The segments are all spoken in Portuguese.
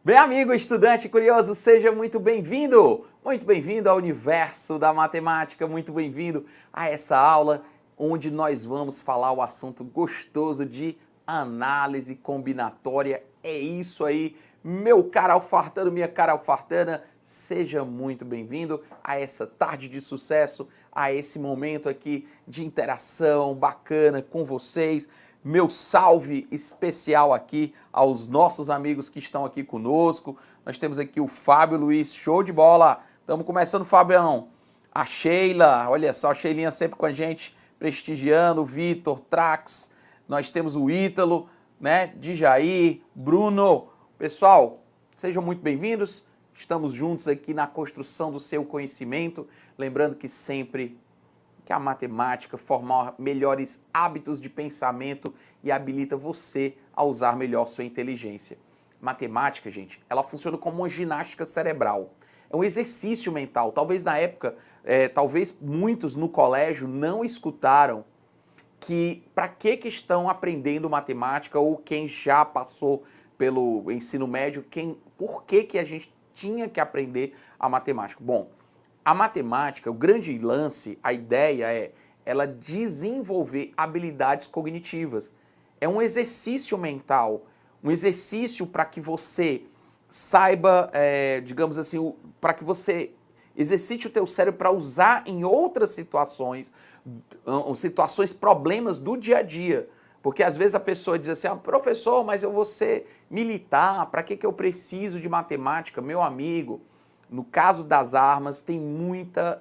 Bem, amigo, estudante curioso, seja muito bem-vindo! Muito bem-vindo ao universo da matemática, muito bem-vindo a essa aula onde nós vamos falar o assunto gostoso de análise combinatória. É isso aí, meu cara alfartano, minha cara alfartana, seja muito bem-vindo a essa tarde de sucesso, a esse momento aqui de interação bacana com vocês. Meu salve especial aqui aos nossos amigos que estão aqui conosco. Nós temos aqui o Fábio Luiz, show de bola. Estamos começando, Fabião. A Sheila, olha só, a Sheilinha sempre com a gente, prestigiando, o Vitor, Trax. Nós temos o Ítalo, né, Djair, Bruno. Pessoal, sejam muito bem-vindos. Estamos juntos aqui na construção do seu conhecimento. Lembrando que sempre que a matemática forma melhores hábitos de pensamento e habilita você a usar melhor sua inteligência. Matemática, gente, ela funciona como uma ginástica cerebral. É um exercício mental. Talvez na época, talvez muitos no colégio não escutaram que para que estão aprendendo matemática, ou quem já passou pelo ensino médio, por que a gente tinha que aprender a matemática. Bom, a matemática, o grande lance, a ideia é ela desenvolver habilidades cognitivas. É um exercício mental, um exercício para que você saiba, digamos assim, para que você exercite o teu cérebro para usar em outras situações, problemas do dia a dia. Porque às vezes a pessoa diz assim, professor, mas eu vou ser militar, para que eu preciso de matemática? Meu amigo, no caso das armas, tem muita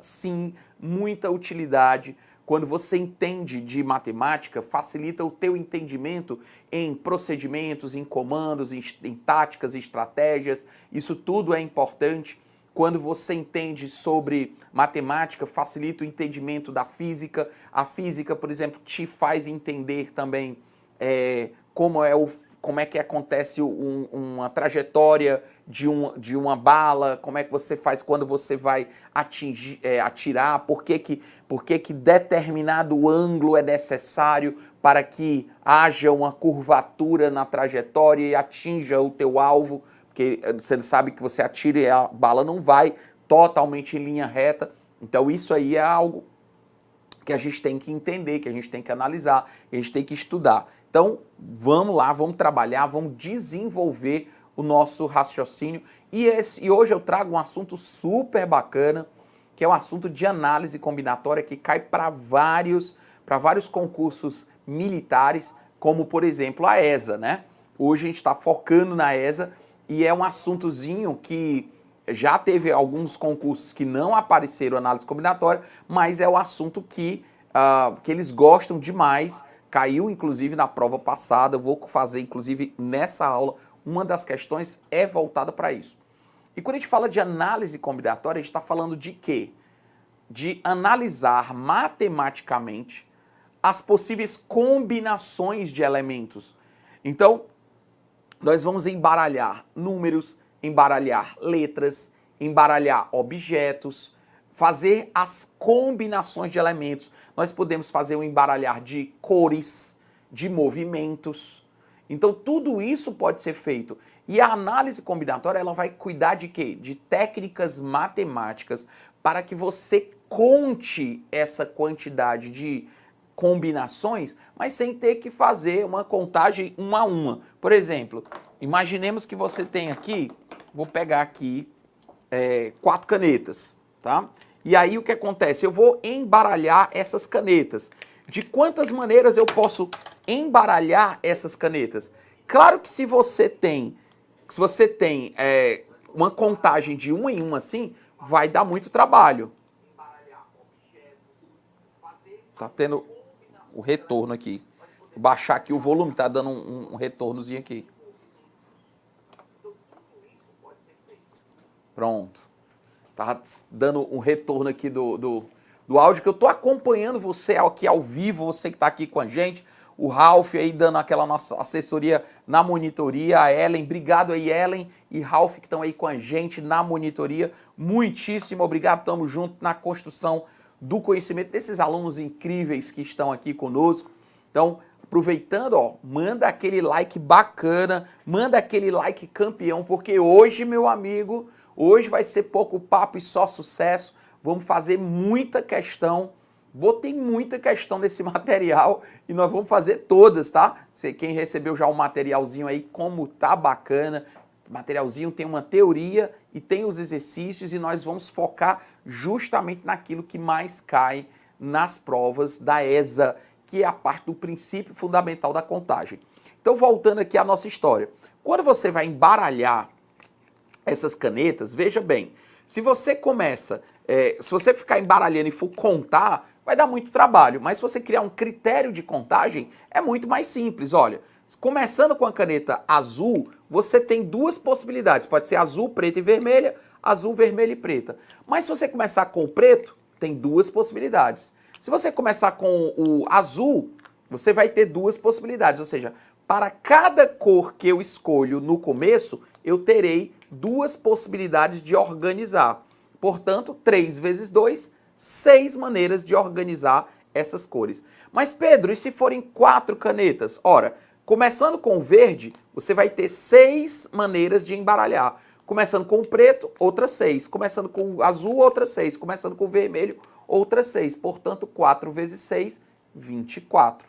utilidade. Quando você entende de matemática, facilita o teu entendimento em procedimentos, em comandos, em táticas, estratégias. Isso tudo é importante. Quando você entende sobre matemática, facilita o entendimento da física. A física, por exemplo, te faz entender também como é que acontece uma trajetória de uma bala, como é que você faz quando você vai atirar, por que determinado ângulo é necessário para que haja uma curvatura na trajetória e atinja o teu alvo, porque você sabe que você atira e a bala não vai totalmente em linha reta. Então isso aí é algo que a gente tem que entender, que a gente tem que analisar, que a gente tem que estudar. Então, vamos lá, vamos trabalhar, vamos desenvolver o nosso raciocínio. E hoje eu trago um assunto super bacana, que é um assunto de análise combinatória que cai para vários concursos militares, como, por exemplo, a ESA, né? Hoje a gente está focando na ESA e é um assuntozinho que já teve alguns concursos que não apareceram análise combinatória, mas é o assunto que eles gostam demais. Caiu, inclusive, na prova passada. Eu vou fazer, inclusive, nessa aula, uma das questões é voltada para isso. E quando a gente fala de análise combinatória, a gente está falando de quê? De analisar matematicamente as possíveis combinações de elementos. Então, nós vamos embaralhar números, embaralhar letras, embaralhar objetos, fazer as combinações de elementos. Nós podemos fazer um embaralhar de cores, de movimentos. Então, tudo isso pode ser feito. E a análise combinatória, ela vai cuidar de quê? De técnicas matemáticas para que você conte essa quantidade de combinações, mas sem ter que fazer uma contagem uma a uma. Por exemplo, imaginemos que você tem aqui, vou pegar aqui 4 canetas, tá? E aí o que acontece? Eu vou embaralhar essas canetas. De quantas maneiras eu posso embaralhar essas canetas? Claro que se você tem uma contagem de uma em uma assim, vai dar muito trabalho. Tá tendo o retorno aqui. Vou baixar aqui o volume, tá dando um retornozinho aqui. Pronto. Tá dando um retorno aqui do áudio, que eu tô acompanhando você aqui ao vivo, você que tá aqui com a gente. O Ralph aí dando aquela nossa assessoria na monitoria, a Ellen, obrigado aí Ellen e Ralph que estão aí com a gente na monitoria. Muitíssimo obrigado, estamos juntos na construção do conhecimento desses alunos incríveis que estão aqui conosco. Então, aproveitando, ó, manda aquele like bacana, manda aquele like campeão, porque hoje, meu amigo, hoje vai ser pouco papo e só sucesso. Vamos fazer muita questão. Botei muita questão nesse material e nós vamos fazer todas, tá? Quem recebeu já o materialzinho aí, como tá bacana. O materialzinho tem uma teoria e tem os exercícios e nós vamos focar justamente naquilo que mais cai nas provas da ESA, que é a parte do princípio fundamental da contagem. Então, voltando aqui à nossa história. Quando você vai embaralhar essas canetas, veja bem, se você começa, se você ficar embaralhando e for contar, vai dar muito trabalho, mas se você criar um critério de contagem, é muito mais simples. Olha, começando com a caneta azul, você tem duas possibilidades, pode ser azul, preta e vermelha, azul, vermelha e preta. Mas se você começar com o preto, tem duas possibilidades. Se você começar com o azul, você vai ter duas possibilidades, ou seja, para cada cor que eu escolho no começo, eu terei duas possibilidades de organizar. Portanto, 3 vezes 2, 6 maneiras de organizar essas cores. Mas Pedro, e se forem 4 canetas? Ora, começando com o verde, você vai ter 6 maneiras de embaralhar. Começando com o preto, outras 6. Começando com o azul, outras 6. Começando com o vermelho, outras 6. Portanto, 4 vezes 6, 24.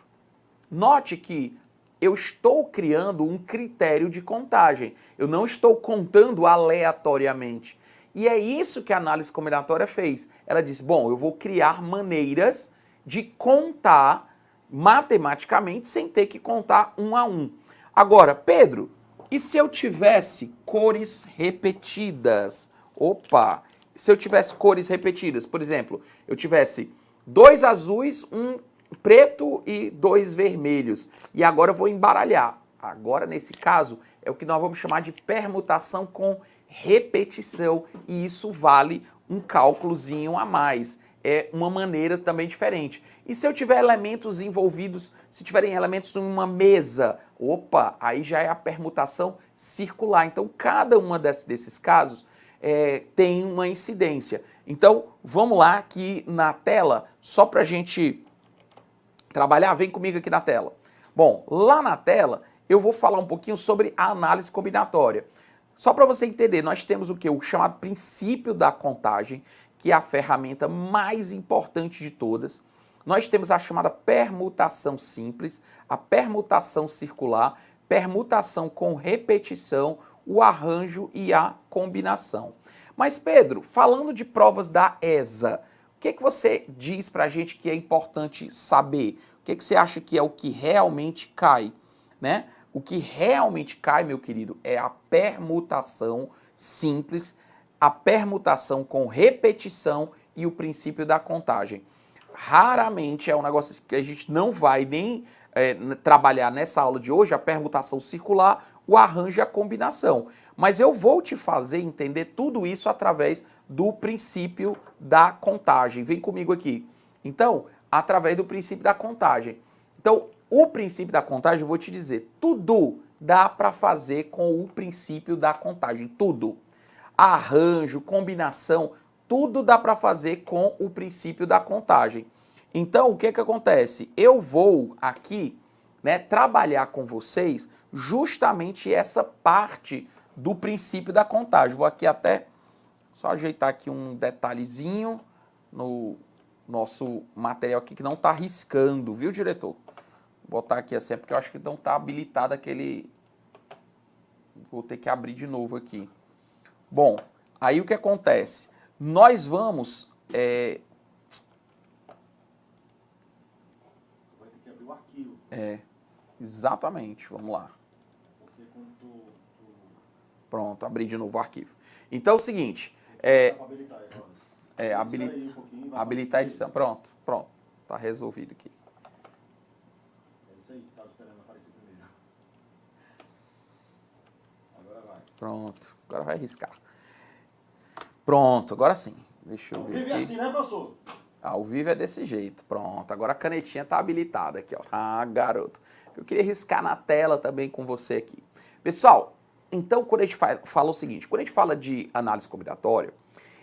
Note que eu estou criando um critério de contagem. Eu não estou contando aleatoriamente. E é isso que a análise combinatória fez. Ela disse, bom, eu vou criar maneiras de contar matematicamente sem ter que contar um a um. Agora, Pedro, e se eu tivesse cores repetidas? Opa! Se eu tivesse cores repetidas, por exemplo, eu tivesse 2 azuis, um preto e 2 vermelhos. E agora eu vou embaralhar. Agora, nesse caso, é o que nós vamos chamar de permutação com repetição. E isso vale um cálculozinho a mais. É uma maneira também diferente. E se eu tiver elementos envolvidos, se tiverem elementos em uma mesa, opa, aí já é a permutação circular. Então, cada uma desses casos tem uma incidência. Então, vamos lá aqui na tela, só para a gente trabalhar, vem comigo aqui na tela. Bom, lá na tela eu vou falar um pouquinho sobre a análise combinatória. Só para você entender, nós temos o que? O chamado princípio da contagem, que é a ferramenta mais importante de todas. Nós temos a chamada permutação simples, a permutação circular, permutação com repetição, o arranjo e a combinação. Mas Pedro, falando de provas da ESA, o que você diz para a gente que é importante saber? O que você acha que é o que realmente cai, né? O que realmente cai, meu querido, é a permutação simples, a permutação com repetição e o princípio da contagem. Raramente é um negócio que a gente não vai nem trabalhar nessa aula de hoje, a permutação circular, o arranjo e a combinação. Mas eu vou te fazer entender tudo isso através do princípio da contagem. Vem comigo aqui. Então, através do princípio da contagem. Então, o princípio da contagem, eu vou te dizer, tudo dá para fazer com o princípio da contagem. Tudo. Arranjo, combinação, tudo dá para fazer com o princípio da contagem. Então, o que acontece? Eu vou aqui, né, trabalhar com vocês justamente essa parte do princípio da contagem. Vou aqui até só ajeitar aqui um detalhezinho no nosso material aqui que não está riscando, viu, diretor? Vou botar aqui assim, porque eu acho que não está habilitado aquele... Vou ter que abrir de novo aqui. Bom, aí o que acontece? Nós vamos... Vai ter que abrir o arquivo. Exatamente, vamos lá. Pronto, abri de novo o arquivo. Então é o seguinte, habilitar a edição. Pronto, tá resolvido aqui. É isso aí, estava esperando aparecer primeiro. Agora vai. Pronto, agora vai riscar. Pronto, agora sim. Deixa eu ver aqui. Ao vivo é assim, né, professor? Ao vivo é desse jeito. Pronto, agora a canetinha tá habilitada aqui, ó. Ah, garoto. Eu queria riscar na tela também com você aqui. Pessoal, então, quando a gente fala o seguinte, quando a gente fala de análise combinatória,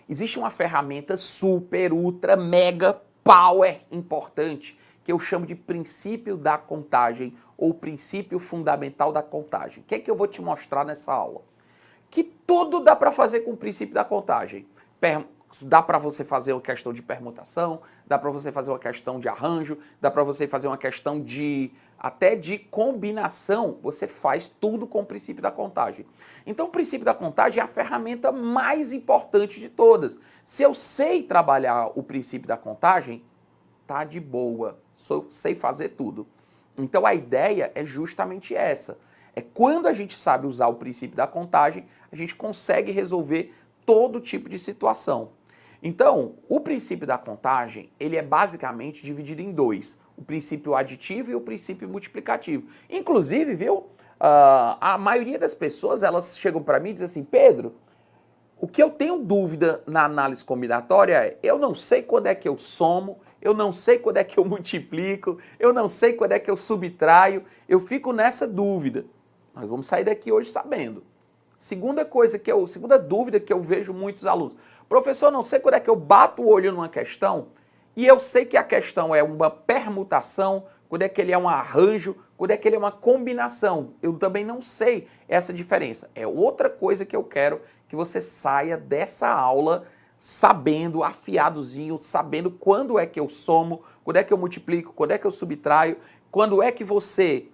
existe uma ferramenta super, ultra, mega, power importante, que eu chamo de princípio da contagem ou princípio fundamental da contagem. O que é que eu vou te mostrar nessa aula? Que tudo dá para fazer com o princípio da contagem. Dá para você fazer uma questão de permutação, dá para você fazer uma questão de arranjo, dá para você fazer uma questão de até de combinação, você faz tudo com o princípio da contagem. Então o princípio da contagem é a ferramenta mais importante de todas. Se eu sei trabalhar o princípio da contagem, tá de boa, sei fazer tudo. Então a ideia é justamente essa. É quando a gente sabe usar o princípio da contagem, a gente consegue resolver todo tipo de situação. Então, o princípio da contagem, ele é basicamente dividido em dois. O princípio aditivo e o princípio multiplicativo. Inclusive, viu, a maioria das pessoas, elas chegam para mim e dizem assim, Pedro, o que eu tenho dúvida na análise combinatória é, eu não sei quando é que eu somo, eu não sei quando é que eu multiplico, eu não sei quando é que eu subtraio, eu fico nessa dúvida. Nós vamos sair daqui hoje sabendo. Segunda dúvida que eu vejo muitos alunos. Professor, não sei quando é que eu bato o olho numa questão e eu sei que a questão é uma permutação, quando é que ele é um arranjo, quando é que ele é uma combinação. Eu também não sei essa diferença. É outra coisa que eu quero que você saia dessa aula sabendo, afiadozinho, sabendo quando é que eu somo, quando é que eu multiplico, quando é que eu subtraio, quando é que você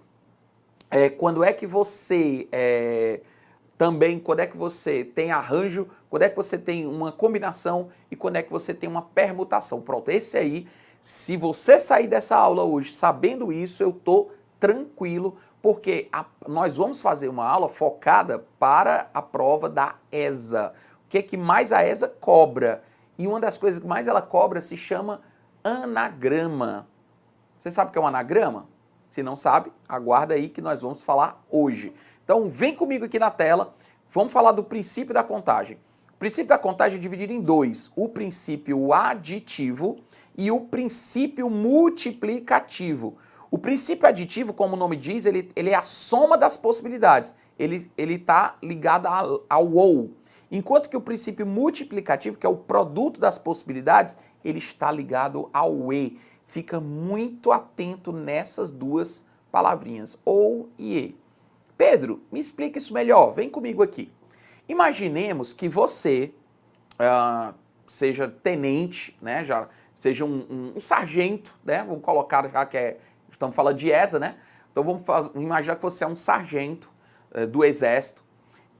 tem arranjo, quando é que você tem uma combinação e quando é que você tem uma permutação. Pronto, esse aí, se você sair dessa aula hoje sabendo isso, eu tô tranquilo, porque nós vamos fazer uma aula focada para a prova da ESA. O que é que mais a ESA cobra? E uma das coisas que mais ela cobra se chama anagrama. Você sabe o que é um anagrama? Se não sabe, aguarda aí que nós vamos falar hoje. Então, vem comigo aqui na tela, vamos falar do princípio da contagem. O princípio da contagem é dividido em dois, o princípio aditivo e o princípio multiplicativo. O princípio aditivo, como o nome diz, ele é a soma das possibilidades, ele está ligado ao ou. Enquanto que o princípio multiplicativo, que é o produto das possibilidades, ele está ligado ao e. Fica muito atento nessas duas palavrinhas, ou e e. Pedro, me explica isso melhor, vem comigo aqui. Imaginemos que você seja tenente, né, seja um sargento, né, vamos colocar já que estamos falando de ESA, né, então vamos imaginar que você é um sargento do Exército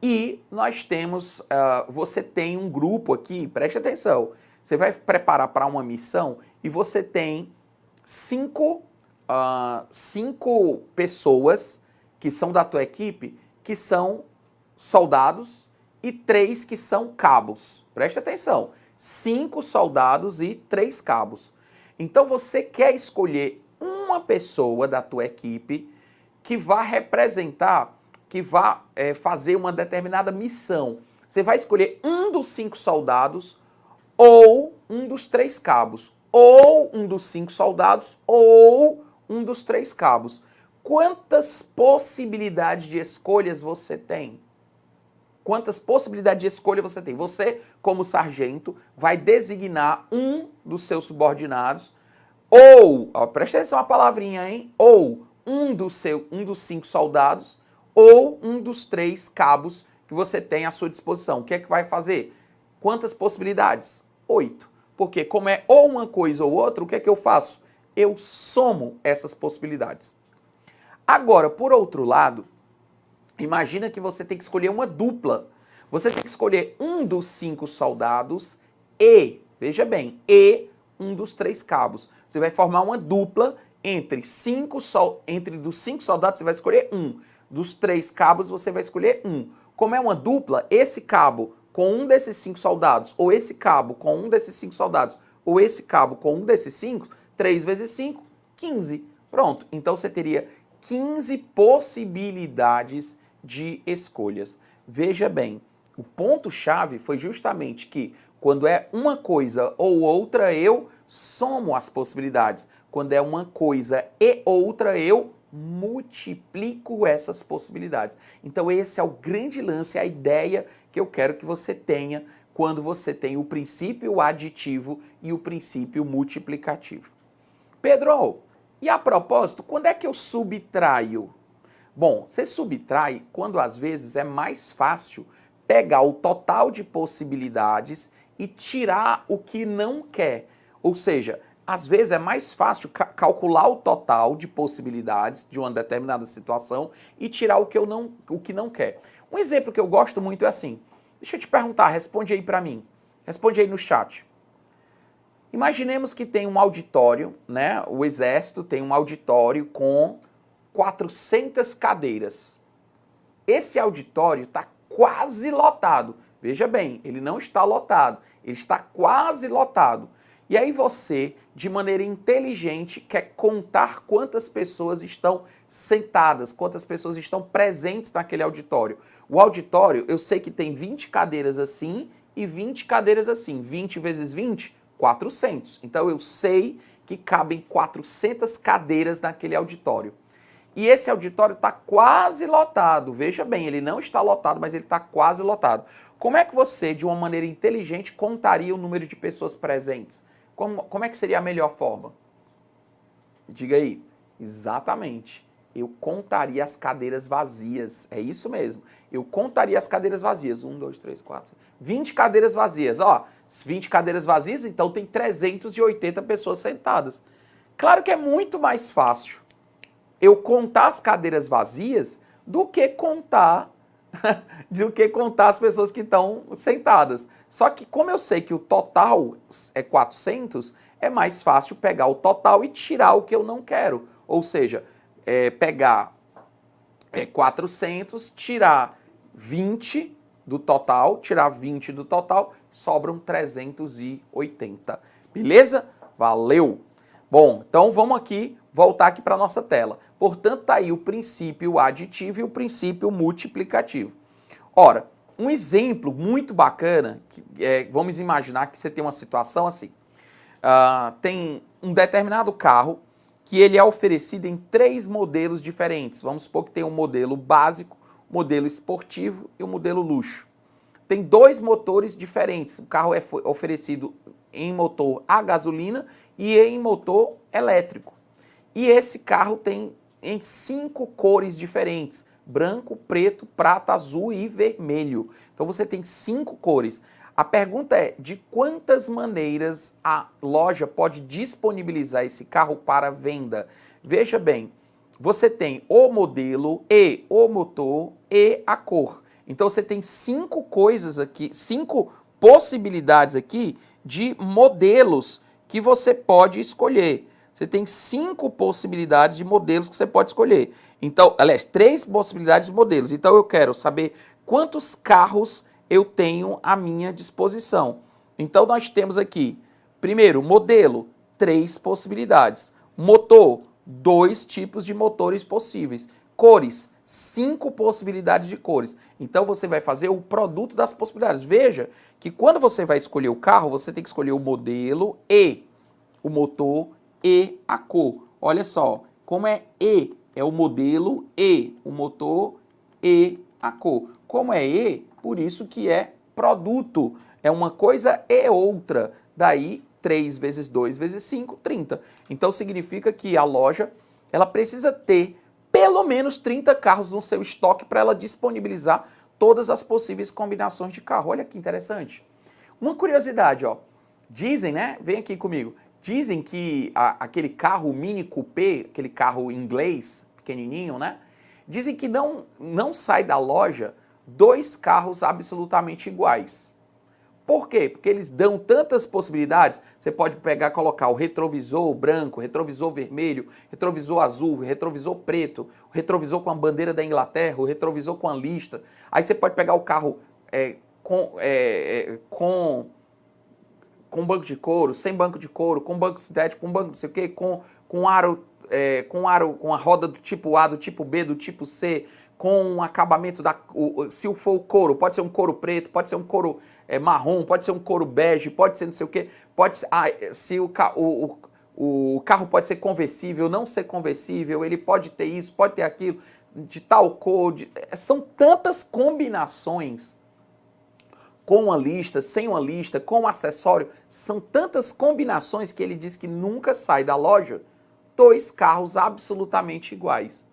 e nós temos, você tem um grupo aqui, preste atenção, você vai preparar para uma missão e você tem cinco pessoas que são da tua equipe, que são soldados e 3 que são cabos. Preste atenção, 5 soldados e 3 cabos. Então você quer escolher uma pessoa da tua equipe que vá representar, que vá fazer uma determinada missão. Você vai escolher um dos 5 soldados ou um dos 3 cabos, ou um dos 5 soldados ou um dos 3 cabos. Quantas possibilidades de escolhas você tem? Quantas possibilidades de escolha você tem? Você, como sargento, vai designar um dos seus subordinados, ou, presta atenção a palavrinha, hein? Ou um dos 5 soldados, ou um dos 3 cabos que você tem à sua disposição. O que é que vai fazer? Quantas possibilidades? 8. Porque como é ou uma coisa ou outra, o que é que eu faço? Eu somo essas possibilidades. Agora, por outro lado, imagina que você tem que escolher uma dupla. Você tem que escolher um dos 5 soldados e, veja bem, e um dos 3 cabos. Você vai formar uma dupla entre dos 5 soldados você vai escolher um. Dos 3 cabos você vai escolher um. Como é uma dupla, esse cabo com um desses 5 soldados, ou esse cabo com um desses 5 soldados, ou esse cabo com um desses 5, 3 vezes 5, 15. Pronto, então você teria 15 possibilidades de escolhas. Veja bem, o ponto-chave foi justamente que quando é uma coisa ou outra, eu somo as possibilidades. Quando é uma coisa e outra, eu multiplico essas possibilidades. Então esse é o grande lance, a ideia que eu quero que você tenha quando você tem o princípio aditivo e o princípio multiplicativo. Pedro, E a propósito, quando é que eu subtraio? Bom, você subtrai quando às vezes é mais fácil pegar o total de possibilidades e tirar o que não quer. Ou seja, às vezes é mais fácil calcular o total de possibilidades de uma determinada situação e tirar o que não quer. Um exemplo que eu gosto muito é assim. Deixa eu te perguntar, responde aí para mim. Responde aí no chat. Imaginemos que tem um auditório, né? O exército tem um auditório com 400 cadeiras. Esse auditório está quase lotado. Veja bem, ele não está lotado, ele está quase lotado. E aí você, de maneira inteligente, quer contar quantas pessoas estão sentadas, quantas pessoas estão presentes naquele auditório. O auditório, eu sei que tem 20 cadeiras assim e 20 cadeiras assim. 20 vezes 20, 400. Então eu sei que cabem 400 cadeiras naquele auditório. E esse auditório está quase lotado. Veja bem, ele não está lotado, mas ele está quase lotado. Como é que você, de uma maneira inteligente, contaria o número de pessoas presentes? Como é que seria a melhor forma? Diga aí. Exatamente. Eu contaria as cadeiras vazias. É isso mesmo. Eu contaria as cadeiras vazias. 1, 2, 3, 4, 20 cadeiras vazias. Ó, 20 cadeiras vazias, então tem 380 pessoas sentadas. Claro que é muito mais fácil eu contar as cadeiras vazias do que contar as pessoas que estão sentadas. Só que como eu sei que o total é 400, é mais fácil pegar o total e tirar o que eu não quero. Ou seja, pegar 400, tirar 20 do total, sobram 380. Beleza? Valeu! Bom, então vamos aqui, voltar aqui para a nossa tela. Portanto, está aí o princípio aditivo e o princípio multiplicativo. Ora, um exemplo muito bacana, vamos imaginar que você tem uma situação assim. Tem um determinado carro que ele é oferecido em 3 modelos diferentes. Vamos supor que tem um modelo básico, modelo esportivo e um modelo luxo. Tem 2 motores diferentes. O carro é oferecido em motor a gasolina e em motor elétrico. E esse carro tem em 5 cores diferentes: branco, preto, prata, azul e vermelho. Então você tem 5 cores. A pergunta é, de quantas maneiras a loja pode disponibilizar esse carro para venda? Veja bem, você tem o modelo e o motor e a cor. Então você tem 5 coisas aqui, 5 possibilidades aqui de modelos que você pode escolher. Você tem 5 possibilidades de modelos que você pode escolher. Então, aliás, 3 possibilidades de modelos. Então eu quero saber quantos carros eu tenho à minha disposição. Então nós temos aqui, primeiro, modelo, 3 possibilidades. Motor, 2 tipos de motores possíveis. Cores, 5 possibilidades de cores. Então você vai fazer o produto das possibilidades. Veja que quando você vai escolher o carro, você tem que escolher o modelo e o motor e a cor. Olha só, como é E, é o modelo e o motor e a cor. Como é E, por isso que é produto. É uma coisa e outra. Daí 3 vezes 2 vezes 5, 30. Então significa que a loja ela precisa ter pelo menos 30 carros no seu estoque para ela disponibilizar todas as possíveis combinações de carro. Olha que interessante. Uma curiosidade, ó. Dizem, né? Vem aqui comigo. Dizem que aquele carro Mini Coupé, aquele carro inglês, pequenininho, né? Dizem que não sai da loja 2 carros absolutamente iguais. Por quê? Porque eles dão tantas possibilidades. Você pode pegar e colocar o retrovisor branco, retrovisor vermelho, retrovisor azul, retrovisor preto, o retrovisor com a bandeira da Inglaterra, o retrovisor com a lista. Aí você pode pegar o carro com banco de couro, sem banco de couro, com banco sintético, com banco não sei o quê, com a roda do tipo A, do tipo B, do tipo C, com um acabamento se for o couro, pode ser um couro preto, pode ser um couro marrom, pode ser um couro bege, pode ser não sei o quê, se o carro pode ser conversível, não ser conversível, ele pode ter isso, pode ter aquilo, de tal cor, são tantas combinações. Com uma lista, sem uma lista, com um acessório, são tantas combinações que ele diz que nunca sai da loja dois carros absolutamente iguais,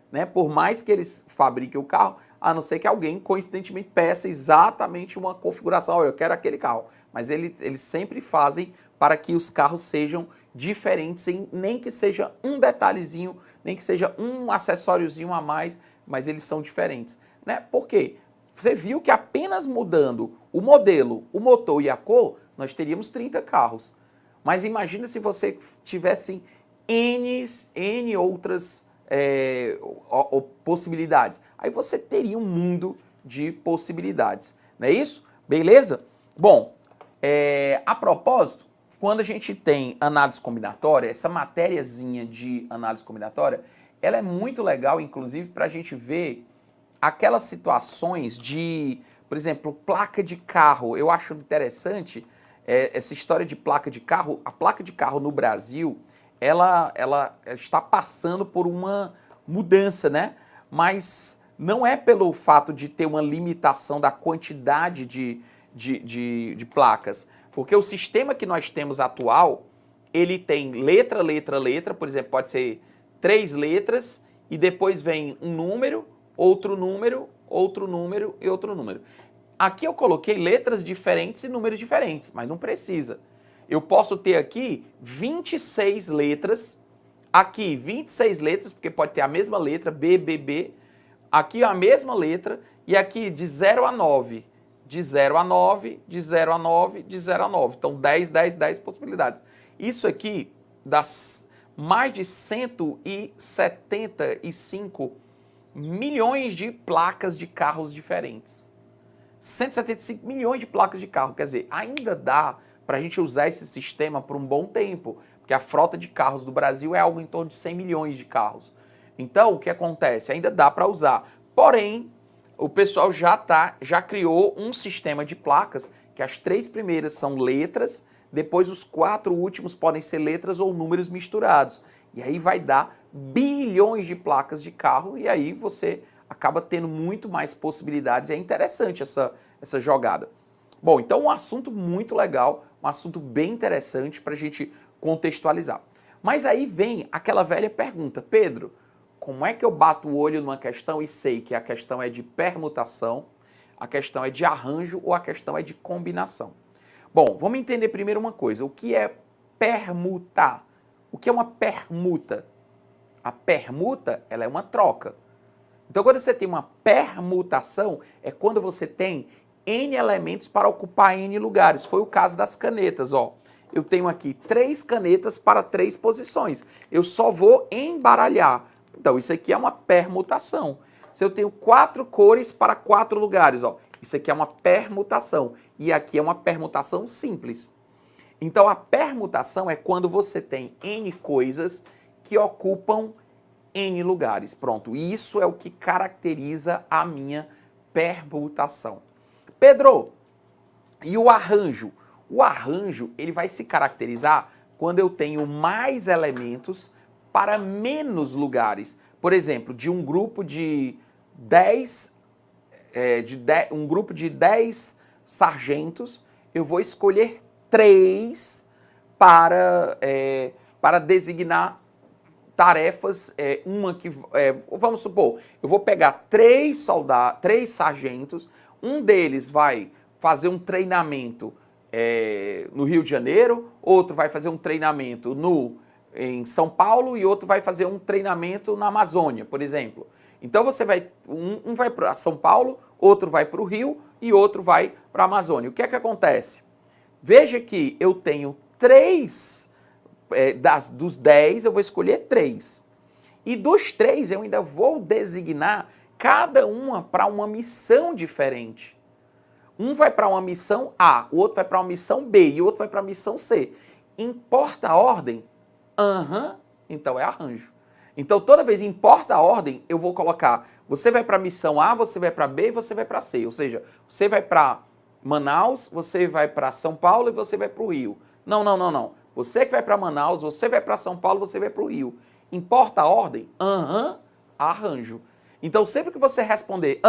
né? Por mais que eles fabriquem o carro, a não ser que alguém, coincidentemente, peça exatamente uma configuração. Olha, eu quero aquele carro. Mas eles sempre fazem para que os carros sejam diferentes, nem que seja um detalhezinho, nem que seja um acessóriozinho a mais, mas eles são diferentes, né? Por quê? Você viu que apenas mudando o modelo, o motor e a cor, nós teríamos 30 carros. Mas imagina se você tivesse N outras possibilidades. Aí você teria um mundo de possibilidades. Não é isso? Beleza? Bom, a propósito, quando a gente tem análise combinatória, essa matériazinha de análise combinatória, ela é muito legal, inclusive, para a gente ver aquelas situações de, por exemplo, placa de carro. Eu acho interessante essa história de placa de carro. A placa de carro no Brasil, ela está passando por uma mudança, né? Mas não é pelo fato de ter uma limitação da quantidade de placas, porque o sistema que nós temos atual, ele tem letra, por exemplo, pode ser 3 letras, e depois vem um número, outro número, outro número e outro número. Aqui eu coloquei letras diferentes e números diferentes, mas não precisa. Eu posso ter aqui 26 letras, aqui 26 letras, porque pode ter a mesma letra, B, B, B, aqui a mesma letra, e aqui de 0 a 9, de 0 a 9, de 0 a 9, de 0 a 9. Então 10, 10, 10 possibilidades. Isso aqui dá mais de 175 milhões de placas de carros diferentes. 175 milhões de placas de carro, quer dizer, ainda dá para a gente usar esse sistema por um bom tempo, porque a frota de carros do Brasil é algo em torno de 100 milhões de carros. Então, o que acontece? Ainda dá para usar. Porém, o pessoal já criou um sistema de placas, que as 3 primeiras são letras, depois os 4 últimos podem ser letras ou números misturados. E aí vai dar bilhões de placas de carro, e aí você acaba tendo muito mais possibilidades. É interessante essa jogada. Bom, então um assunto muito legal, um assunto bem interessante para a gente contextualizar. Mas aí vem aquela velha pergunta: Pedro, como é que eu bato o olho numa questão e sei que a questão é de permutação, a questão é de arranjo ou a questão é de combinação? Bom, vamos entender primeiro uma coisa. O que é permutar? O que é uma permuta? A permuta, ela é uma troca. Então, quando você tem uma permutação, é quando você tem N elementos para ocupar N lugares. Foi o caso das canetas, ó. Eu tenho aqui 3 canetas para 3 posições. Eu só vou embaralhar. Então, isso aqui é uma permutação. Se eu tenho 4 cores para 4 lugares, ó, isso aqui é uma permutação. E aqui é uma permutação simples. Então, a permutação é quando você tem N coisas que ocupam N lugares. Pronto, isso é o que caracteriza a minha permutação. Pedro, e o arranjo? O arranjo, ele vai se caracterizar quando eu tenho mais elementos para menos lugares. Por exemplo, de um grupo de 10, um grupo de 10 sargentos, eu vou escolher 3 para designar tarefas, vamos supor, eu vou pegar 3 sargentos, um deles vai fazer um treinamento no Rio de Janeiro, outro vai fazer um treinamento em São Paulo e outro vai fazer um treinamento na Amazônia, por exemplo. Então você vai, um vai para São Paulo, outro vai para o Rio e outro vai para a Amazônia. O que é que acontece? Veja que eu tenho 3 dos 10, eu vou escolher 3. E dos 3, eu ainda vou designar cada uma para uma missão diferente. Um vai para uma missão A, o outro vai para uma missão B e o outro vai para a missão C. Importa a ordem? Então é arranjo. Então toda vez importa a ordem, eu vou colocar, você vai para a missão A, você vai para B e você vai para C. Ou seja, você vai para Manaus, você vai para São Paulo e você vai para o Rio. Não. Você que vai para Manaus, você vai para São Paulo, você vai para o Rio. Importa a ordem? Arranjo. Então, sempre que você responder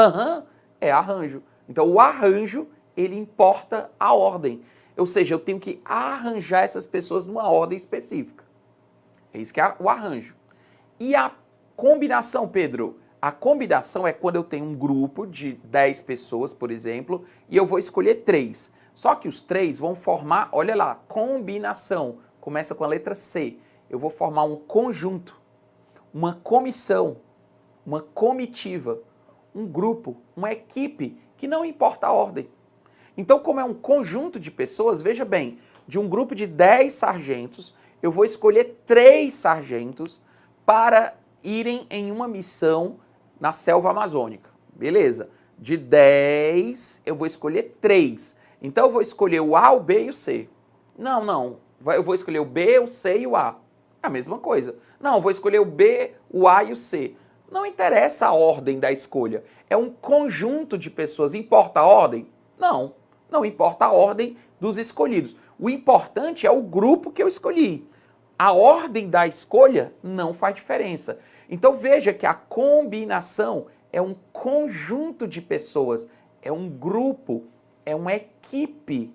é arranjo. Então, o arranjo, ele importa a ordem. Ou seja, eu tenho que arranjar essas pessoas numa ordem específica. É isso que é o arranjo. E a combinação, Pedro? A combinação é quando eu tenho um grupo de 10 pessoas, por exemplo, e eu vou escolher 3. Só que os 3 vão formar, olha lá, combinação. Começa com a letra C. Eu vou formar um conjunto, uma comissão, uma comitiva, um grupo, uma equipe, que não importa a ordem. Então, como é um conjunto de pessoas, veja bem, de um grupo de 10 sargentos, eu vou escolher 3 sargentos para irem em uma missão na selva amazônica. Beleza. De 10, eu vou escolher 3. Então, eu vou escolher o A, o B e o C. Não. Eu vou escolher o B, o C e o A. É a mesma coisa. Não, eu vou escolher o B, o A e o C. Não interessa a ordem da escolha. É um conjunto de pessoas. Importa a ordem? Não importa a ordem dos escolhidos. O importante é o grupo que eu escolhi. A ordem da escolha não faz diferença. Então veja que a combinação é um conjunto de pessoas, é um grupo, é uma equipe.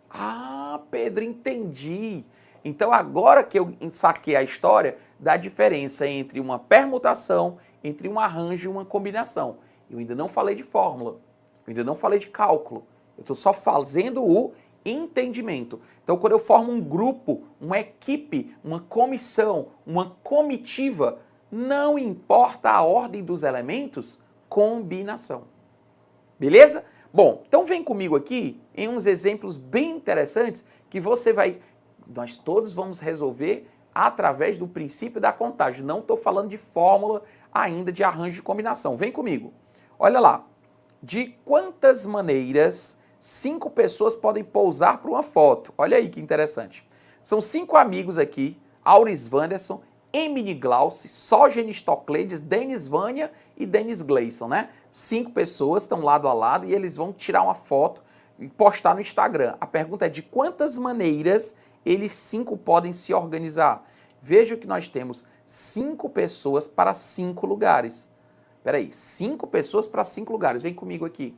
Ah, Pedro, entendi. Então agora que eu saquei a história da diferença entre uma permutação, entre um arranjo e uma combinação. Eu ainda não falei de fórmula, eu ainda não falei de cálculo. Eu estou só fazendo o entendimento. Então, quando eu formo um grupo, uma equipe, uma comissão, uma comitiva, não importa a ordem dos elementos, combinação. Beleza? Bom, então vem comigo aqui em uns exemplos bem interessantes que nós todos vamos resolver através do princípio da contagem. Não estou falando de fórmula ainda de arranjo de combinação. Vem comigo. Olha lá. De quantas maneiras 5 pessoas podem pousar para uma foto? Olha aí que interessante. São 5 amigos aqui, Auris Wanderson, Emily Glauce, Sógenes Tocleides, Denis Vânia e Denis Gleison, né? 5 pessoas estão lado a lado e eles vão tirar uma foto e postar no Instagram. A pergunta é de quantas maneiras eles 5 podem se organizar? Veja que nós temos 5 pessoas para 5 lugares. Peraí, 5 pessoas para 5 lugares. Vem comigo aqui.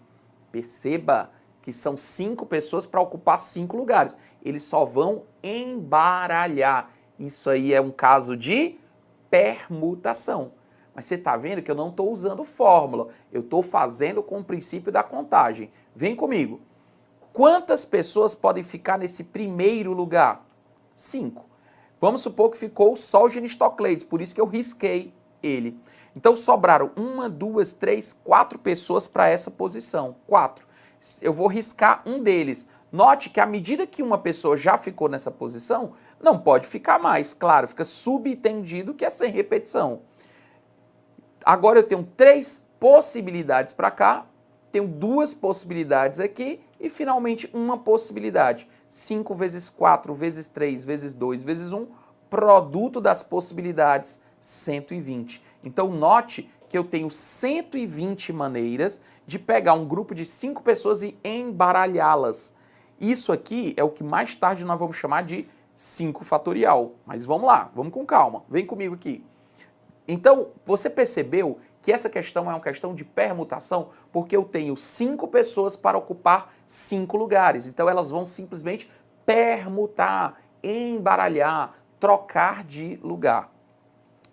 Perceba que são 5 pessoas para ocupar 5 lugares. Eles só vão embaralhar. Isso aí é um caso de permutação. Mas você está vendo que eu não estou usando fórmula. Eu estou fazendo com o princípio da contagem. Vem comigo. Quantas pessoas podem ficar nesse primeiro lugar? 5. Vamos supor que ficou o Sógenes Tocleides, por isso que eu risquei ele. Então sobraram 1, 2, 3, 4 pessoas para essa posição. 4. Eu vou riscar um deles. Note que à medida que uma pessoa já ficou nessa posição, não pode ficar mais. Claro, fica subentendido que é sem repetição. Agora eu tenho 3 possibilidades para cá, tenho 2 possibilidades aqui e finalmente uma possibilidade. 5 vezes 4 vezes 3 vezes 2 vezes 1, produto das possibilidades, 120. Então note que eu tenho 120 maneiras de pegar um grupo de 5 pessoas e embaralhá-las. Isso aqui é o que mais tarde nós vamos chamar de 5 fatorial. Mas vamos lá, vamos com calma. Vem comigo aqui. Então, você percebeu que essa questão é uma questão de permutação? Porque eu tenho 5 pessoas para ocupar 5 lugares. Então, elas vão simplesmente permutar, embaralhar, trocar de lugar.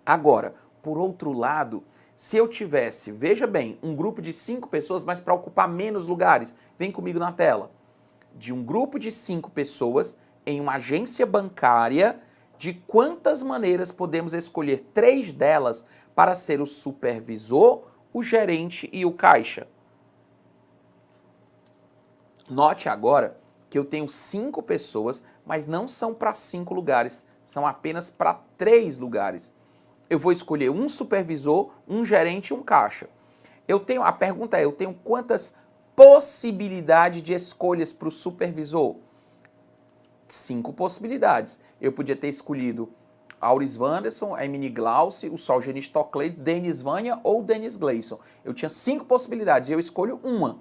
Agora, por outro lado, se eu tivesse, veja bem, um grupo de 5 pessoas, mas para ocupar menos lugares, vem comigo na tela. De um grupo de 5 pessoas em uma agência bancária, de quantas maneiras podemos escolher 3 delas para ser o supervisor, o gerente e o caixa? Note agora que eu tenho 5 pessoas, mas não são para 5 lugares, são apenas para 3 lugares. Eu vou escolher um supervisor, um gerente e um caixa. A pergunta é, eu tenho quantas possibilidades de escolhas para o supervisor? 5 possibilidades. Eu podia ter escolhido Auris Wanderson, Emily Glauce, o Sógenes Tocleides, Denis Vânia ou Denis Gleison. Eu tinha 5 possibilidades e eu escolho uma.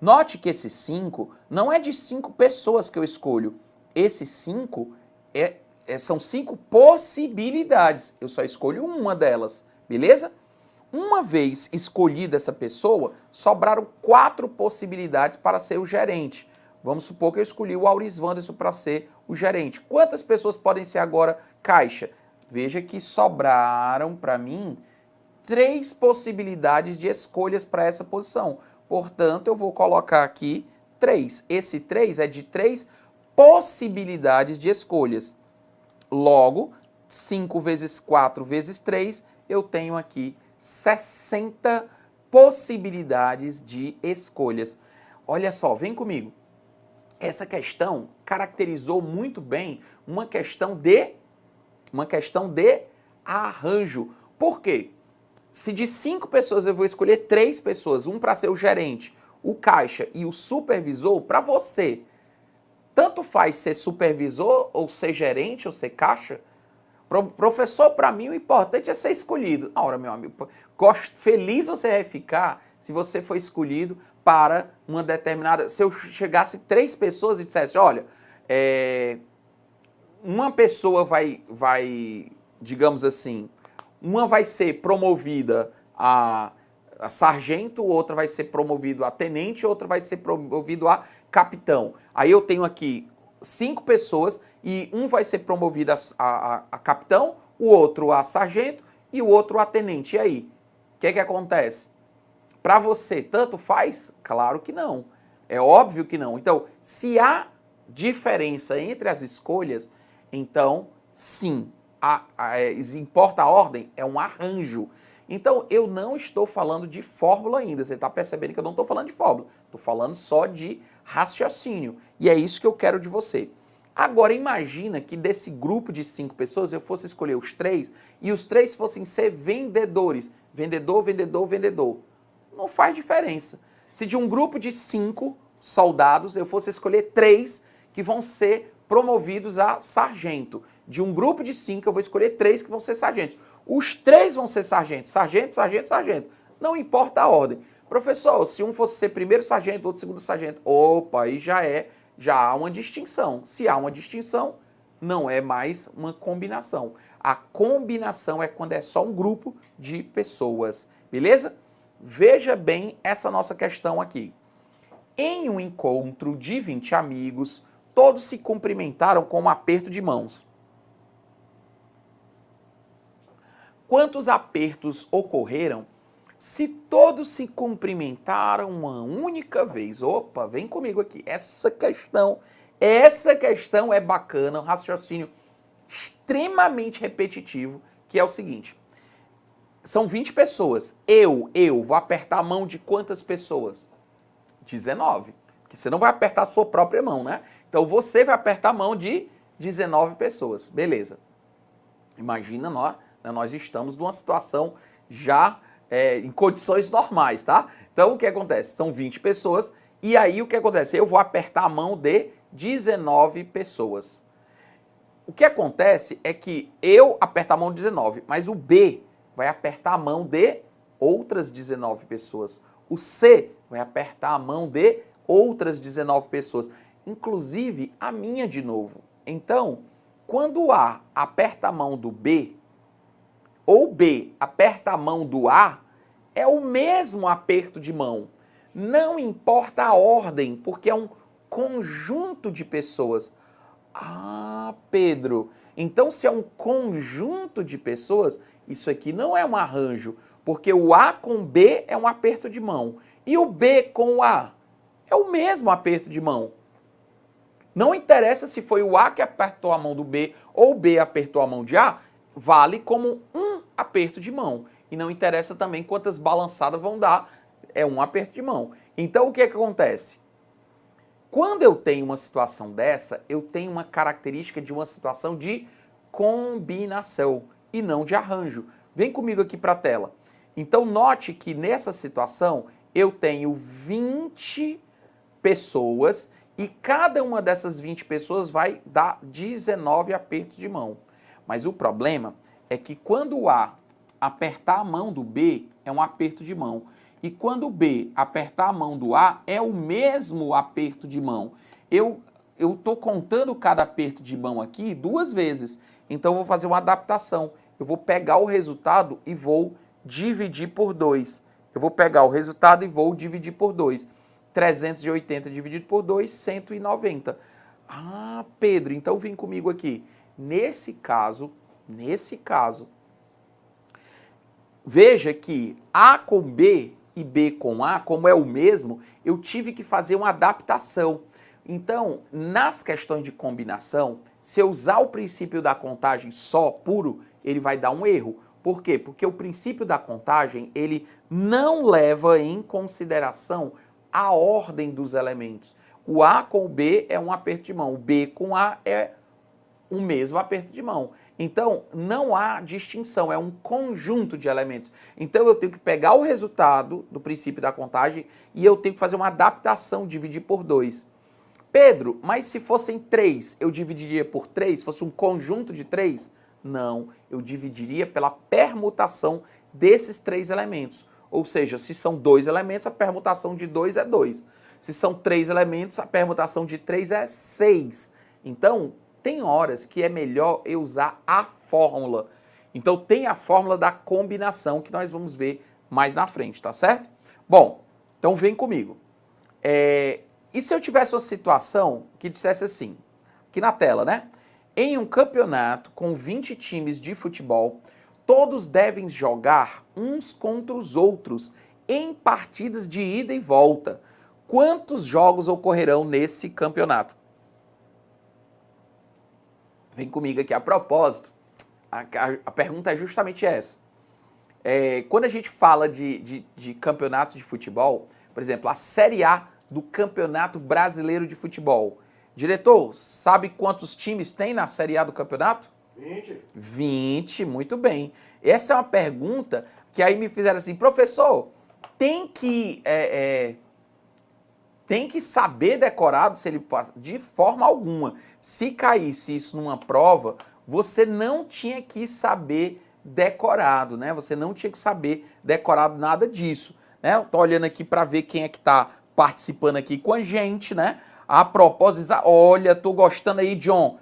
Note que esses 5 não é de 5 pessoas que eu escolho. Esses 5 são 5 possibilidades. Eu só escolho uma delas, beleza? Uma vez escolhida essa pessoa, sobraram 4 possibilidades para ser o gerente. Vamos supor que eu escolhi o Auris Wanderson para ser o gerente. Quantas pessoas podem ser agora caixa? Veja que sobraram para mim 3 possibilidades de escolhas para essa posição. Portanto, eu vou colocar aqui 3. Esse 3 é de 3 possibilidades de escolhas. Logo, 5 vezes 4 vezes 3, eu tenho aqui 60 possibilidades de escolhas. Olha só, vem comigo. Essa questão caracterizou muito bem uma questão de arranjo. Por quê? Se de 5 pessoas eu vou escolher 3 pessoas, um para ser o gerente, o caixa e o supervisor, para você, tanto faz ser supervisor ou ser gerente ou ser caixa? Professor, para mim o importante é ser escolhido. Ora, meu amigo, feliz você vai ficar se você for escolhido para uma determinada... Se eu chegasse 3 pessoas e dissesse, olha, uma pessoa vai, digamos assim, uma vai ser promovida a sargento, outra vai ser promovido a tenente, outra vai ser promovido a capitão. Aí eu tenho aqui 5 pessoas e um vai ser promovido a capitão, o outro a sargento e o outro a tenente. E aí? O que acontece? Para você, tanto faz? Claro que não. É óbvio que não. Então, se há diferença entre as escolhas, então, sim, importa a ordem, é um arranjo. Então, eu não estou falando de fórmula ainda. Você está percebendo que eu não estou falando de fórmula. Estou falando só de raciocínio. E é isso que eu quero de você. Agora, imagina que desse grupo de 5 pessoas, eu fosse escolher os 3 e os 3 fossem ser vendedores. Vendedor, vendedor, vendedor. Não faz diferença. Se de um grupo de 5 soldados, eu fosse escolher 3 que vão ser promovidos a sargento. De um grupo de 5, eu vou escolher 3 que vão ser sargentos. Os 3 vão ser sargentos. Sargento, sargento, sargento. Não importa a ordem. Professor, se um fosse ser primeiro sargento, outro segundo sargento, opa, aí já há uma distinção. Se há uma distinção, não é mais uma combinação. A combinação é quando é só um grupo de pessoas. Beleza? Veja bem essa nossa questão aqui. Em um encontro de 20 amigos, todos se cumprimentaram com um aperto de mãos. Quantos apertos ocorreram se todos se cumprimentaram uma única vez? Opa, vem comigo aqui. Essa questão é bacana, um raciocínio extremamente repetitivo, que é o seguinte. São 20 pessoas. Eu vou apertar a mão de quantas pessoas? 19. Porque você não vai apertar a sua própria mão, né? Então você vai apertar a mão de 19 pessoas. Beleza. Imagina, nós estamos numa situação já em condições normais, tá? Então o que acontece? São 20 pessoas e aí o que acontece? Eu vou apertar a mão de 19 pessoas. O que acontece é que eu aperto a mão de 19, mas o B vai apertar a mão de outras 19 pessoas. O C vai apertar a mão de outras 19 pessoas, inclusive a minha de novo. Então, quando o A aperta a mão do B, ou B aperta a mão do A, é o mesmo aperto de mão. Não importa a ordem, porque é um conjunto de pessoas. Ah, Pedro, então se é um conjunto de pessoas, isso aqui não é um arranjo, porque o A com B é um aperto de mão. E o B com o A é o mesmo aperto de mão. Não interessa se foi o A que apertou a mão do B ou o B apertou a mão de A, vale como um aperto de mão. E não interessa também quantas balançadas vão dar, é um aperto de mão. Então o que acontece? Quando eu tenho uma situação dessa, eu tenho uma característica de uma situação de combinação e não de arranjo. Vem comigo aqui para a tela. Então note que nessa situação eu tenho 20 pessoas e cada uma dessas 20 pessoas vai dar 19 apertos de mão. Mas o problema é que quando o A apertar a mão do B, é um aperto de mão. E quando o B apertar a mão do A, é o mesmo aperto de mão. Eu estou contando cada aperto de mão aqui 2 vezes. Então eu vou fazer uma adaptação. Eu vou pegar o resultado e vou dividir por 2. Eu vou pegar o resultado e vou dividir por 2. 380 dividido por 2, 190. Ah, Pedro, então vem comigo aqui. Nesse caso, Nesse caso, veja que A com B e B com A, como é o mesmo, eu tive que fazer uma adaptação. Então, nas questões de combinação, se eu usar o princípio da contagem só puro, ele vai dar um erro. Por quê? Porque o princípio da contagem, ele não leva em consideração a ordem dos elementos. O A com o B é um aperto de mão, o B com A é o mesmo aperto de mão. Então, não há distinção, é um conjunto de elementos. Então, eu tenho que pegar o resultado do princípio da contagem e eu tenho que fazer uma adaptação, dividir por 2. Pedro, mas se fossem 3, eu dividiria por 3? Se fosse um conjunto de 3? Não, eu dividiria pela permutação desses 3 elementos. Ou seja, se são 2 elementos, a permutação de 2 é 2. Se são 3 elementos, a permutação de 3 é 6. Então, tem horas que é melhor eu usar a fórmula. Então, tem a fórmula da combinação que nós vamos ver mais na frente, tá certo? Bom, então vem comigo. E se eu tivesse uma situação que dissesse assim, aqui na tela, né? Em um campeonato com 20 times de futebol, todos devem jogar uns contra os outros em partidas de ida e volta. Quantos jogos ocorrerão nesse campeonato? Vem comigo aqui a propósito. A pergunta é justamente essa. Quando a gente fala de campeonato de futebol, por exemplo, a Série A do Campeonato Brasileiro de Futebol. Diretor, sabe quantos times tem na Série A do campeonato? 20. 20, muito bem. Essa é uma pergunta que aí me fizeram assim, professor, tem que saber decorado se ele passa. De forma alguma. Se caísse isso numa prova, você não tinha que saber decorado, né? Você não tinha que saber decorado nada disso, né? Eu tô olhando aqui para ver quem é que tá participando aqui com a gente, né? A propósito, olha, tô gostando aí, John,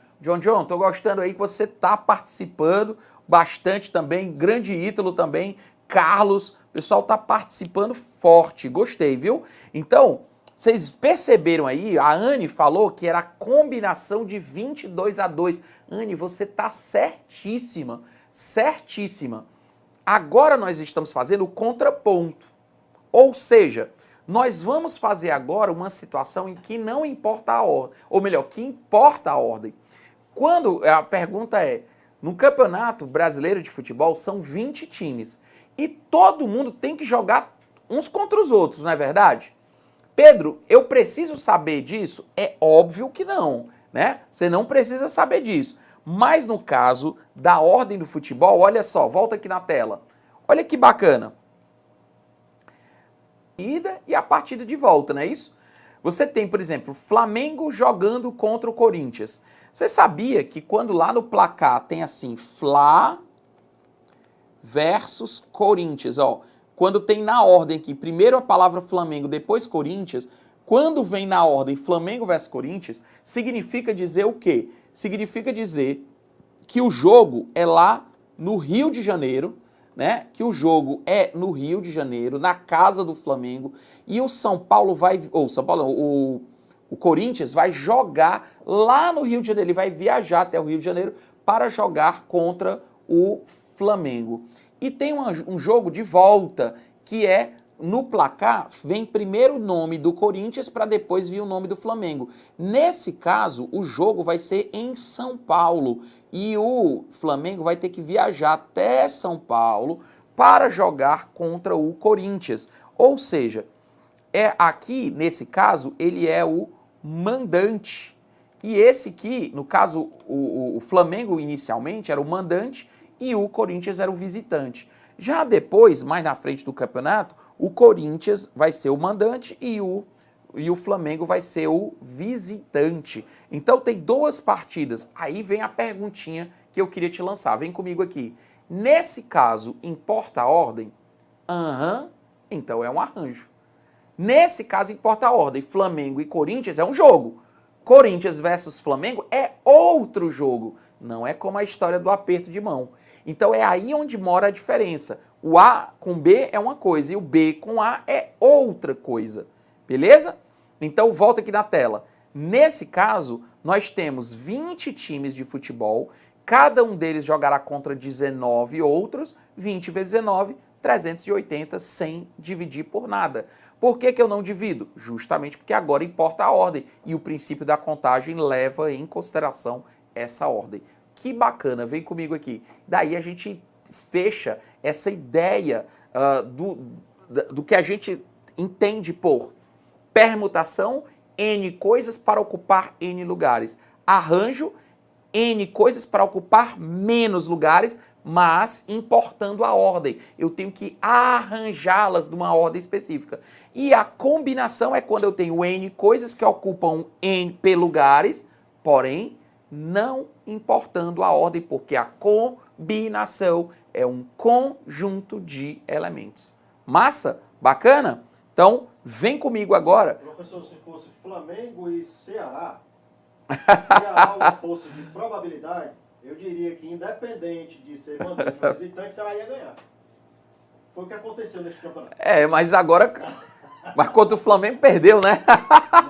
tô gostando aí que você tá participando bastante também, grande Ítalo também, Carlos, o pessoal tá participando forte, gostei, viu? Então, vocês perceberam aí, a Anne falou que era a combinação de 22-2. Anne, você tá certíssima, certíssima. Agora nós estamos fazendo o contraponto, ou seja, nós vamos fazer agora uma situação em que não importa a ordem, ou melhor, que importa a ordem. Quando a pergunta é, no Campeonato Brasileiro de Futebol são 20 times e todo mundo tem que jogar uns contra os outros, não é verdade? Pedro, eu preciso saber disso? É óbvio que não, né? Você não precisa saber disso. Mas no caso da ordem do futebol, olha só, volta aqui na tela. Olha que bacana. Ida e a partida de volta, não é isso? Você tem, por exemplo, Flamengo jogando contra o Corinthians. Você sabia que quando lá no placar tem assim, Fla versus Corinthians, ó, quando tem na ordem aqui, primeiro a palavra Flamengo, depois Corinthians, quando vem na ordem Flamengo versus Corinthians, significa dizer o quê? Significa dizer que o jogo é lá no Rio de Janeiro, né? Que o jogo é no Rio de Janeiro, na casa do Flamengo, e o São Paulo vai, ou São Paulo, o Corinthians vai jogar lá no Rio de Janeiro, ele vai viajar até o Rio de Janeiro para jogar contra o Flamengo. E tem um jogo de volta, que é no placar, vem primeiro o nome do Corinthians para depois vir o nome do Flamengo. Nesse caso, o jogo vai ser em São Paulo e o Flamengo vai ter que viajar até São Paulo para jogar contra o Corinthians. Ou seja, aqui, nesse caso, ele é o mandante. E esse aqui, no caso, o Flamengo inicialmente era o mandante e o Corinthians era o visitante. Já depois, mais na frente do campeonato, o Corinthians vai ser o mandante e o Flamengo vai ser o visitante. Então tem duas partidas. Aí vem a perguntinha que eu queria te lançar. Vem comigo aqui. Nesse caso, importa a ordem? Então é um arranjo. Nesse caso, importa a ordem. Flamengo e Corinthians é um jogo. Corinthians versus Flamengo é outro jogo. Não é como a história do aperto de mão. Então é aí onde mora a diferença. O A com B é uma coisa e o B com A é outra coisa. Beleza? Então volta aqui na tela. Nesse caso, nós temos 20 times de futebol cada um deles jogará contra 19 outros, 20 vezes 19, 380, sem dividir por nada. Por que que eu não divido? Justamente porque agora importa a ordem e o princípio da contagem leva em consideração essa ordem. Que bacana, vem comigo aqui. Daí a gente fecha essa ideia do que a gente entende por permutação, N coisas para ocupar N lugares. Arranjo, N coisas para ocupar menos lugares, mas importando a ordem. Eu tenho que arranjá-las numa ordem específica. E a combinação é quando eu tenho N coisas que ocupam NP lugares, porém, não importando a ordem, porque a combinação é um conjunto de elementos. Massa? Bacana? Então, vem comigo agora. Professor, se fosse Flamengo e Ceará, se a aula fosse de probabilidade, eu diria que independente de ser mandante ou visitante, o Ceará ia ganhar. Foi o que aconteceu neste campeonato. Mas agora... Mas contra o Flamengo perdeu, né?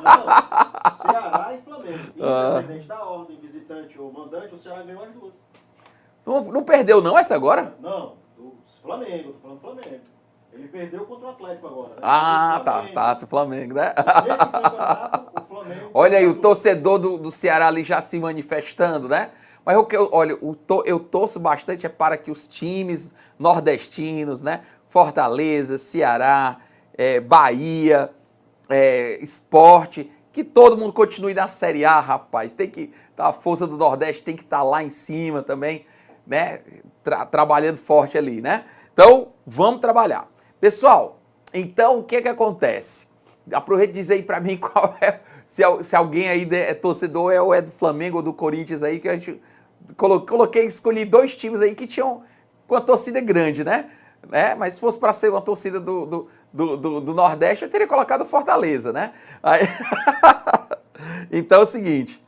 Não, Ceará e Flamengo. Independente da ordem, visitante ou mandante, o Ceará ganhou as duas. Não perdeu não essa agora? Não, o Flamengo, tô falando Flamengo. Ele perdeu contra o Atlético agora. Né? Tá, o Flamengo, né? Nesse campeonato, o Flamengo... Olha aí, o torcedor do Ceará ali já se manifestando, né? Mas olha, eu torço bastante para que os times nordestinos, né? Fortaleza, Ceará, Bahia, Sport, que todo mundo continue na Série A, rapaz. Tem que... A força do Nordeste tem que estar lá em cima também, né? Trabalhando forte ali, né? Então, vamos trabalhar. Pessoal, então o que acontece? Aproveita e diz aí pra mim qual é, se alguém aí é torcedor ou é do Flamengo ou do Corinthians aí, que a gente escolhi dois times aí que tinham uma torcida grande, né? Mas se fosse para ser uma torcida do Nordeste, eu teria colocado Fortaleza, né? Aí... Então é o seguinte...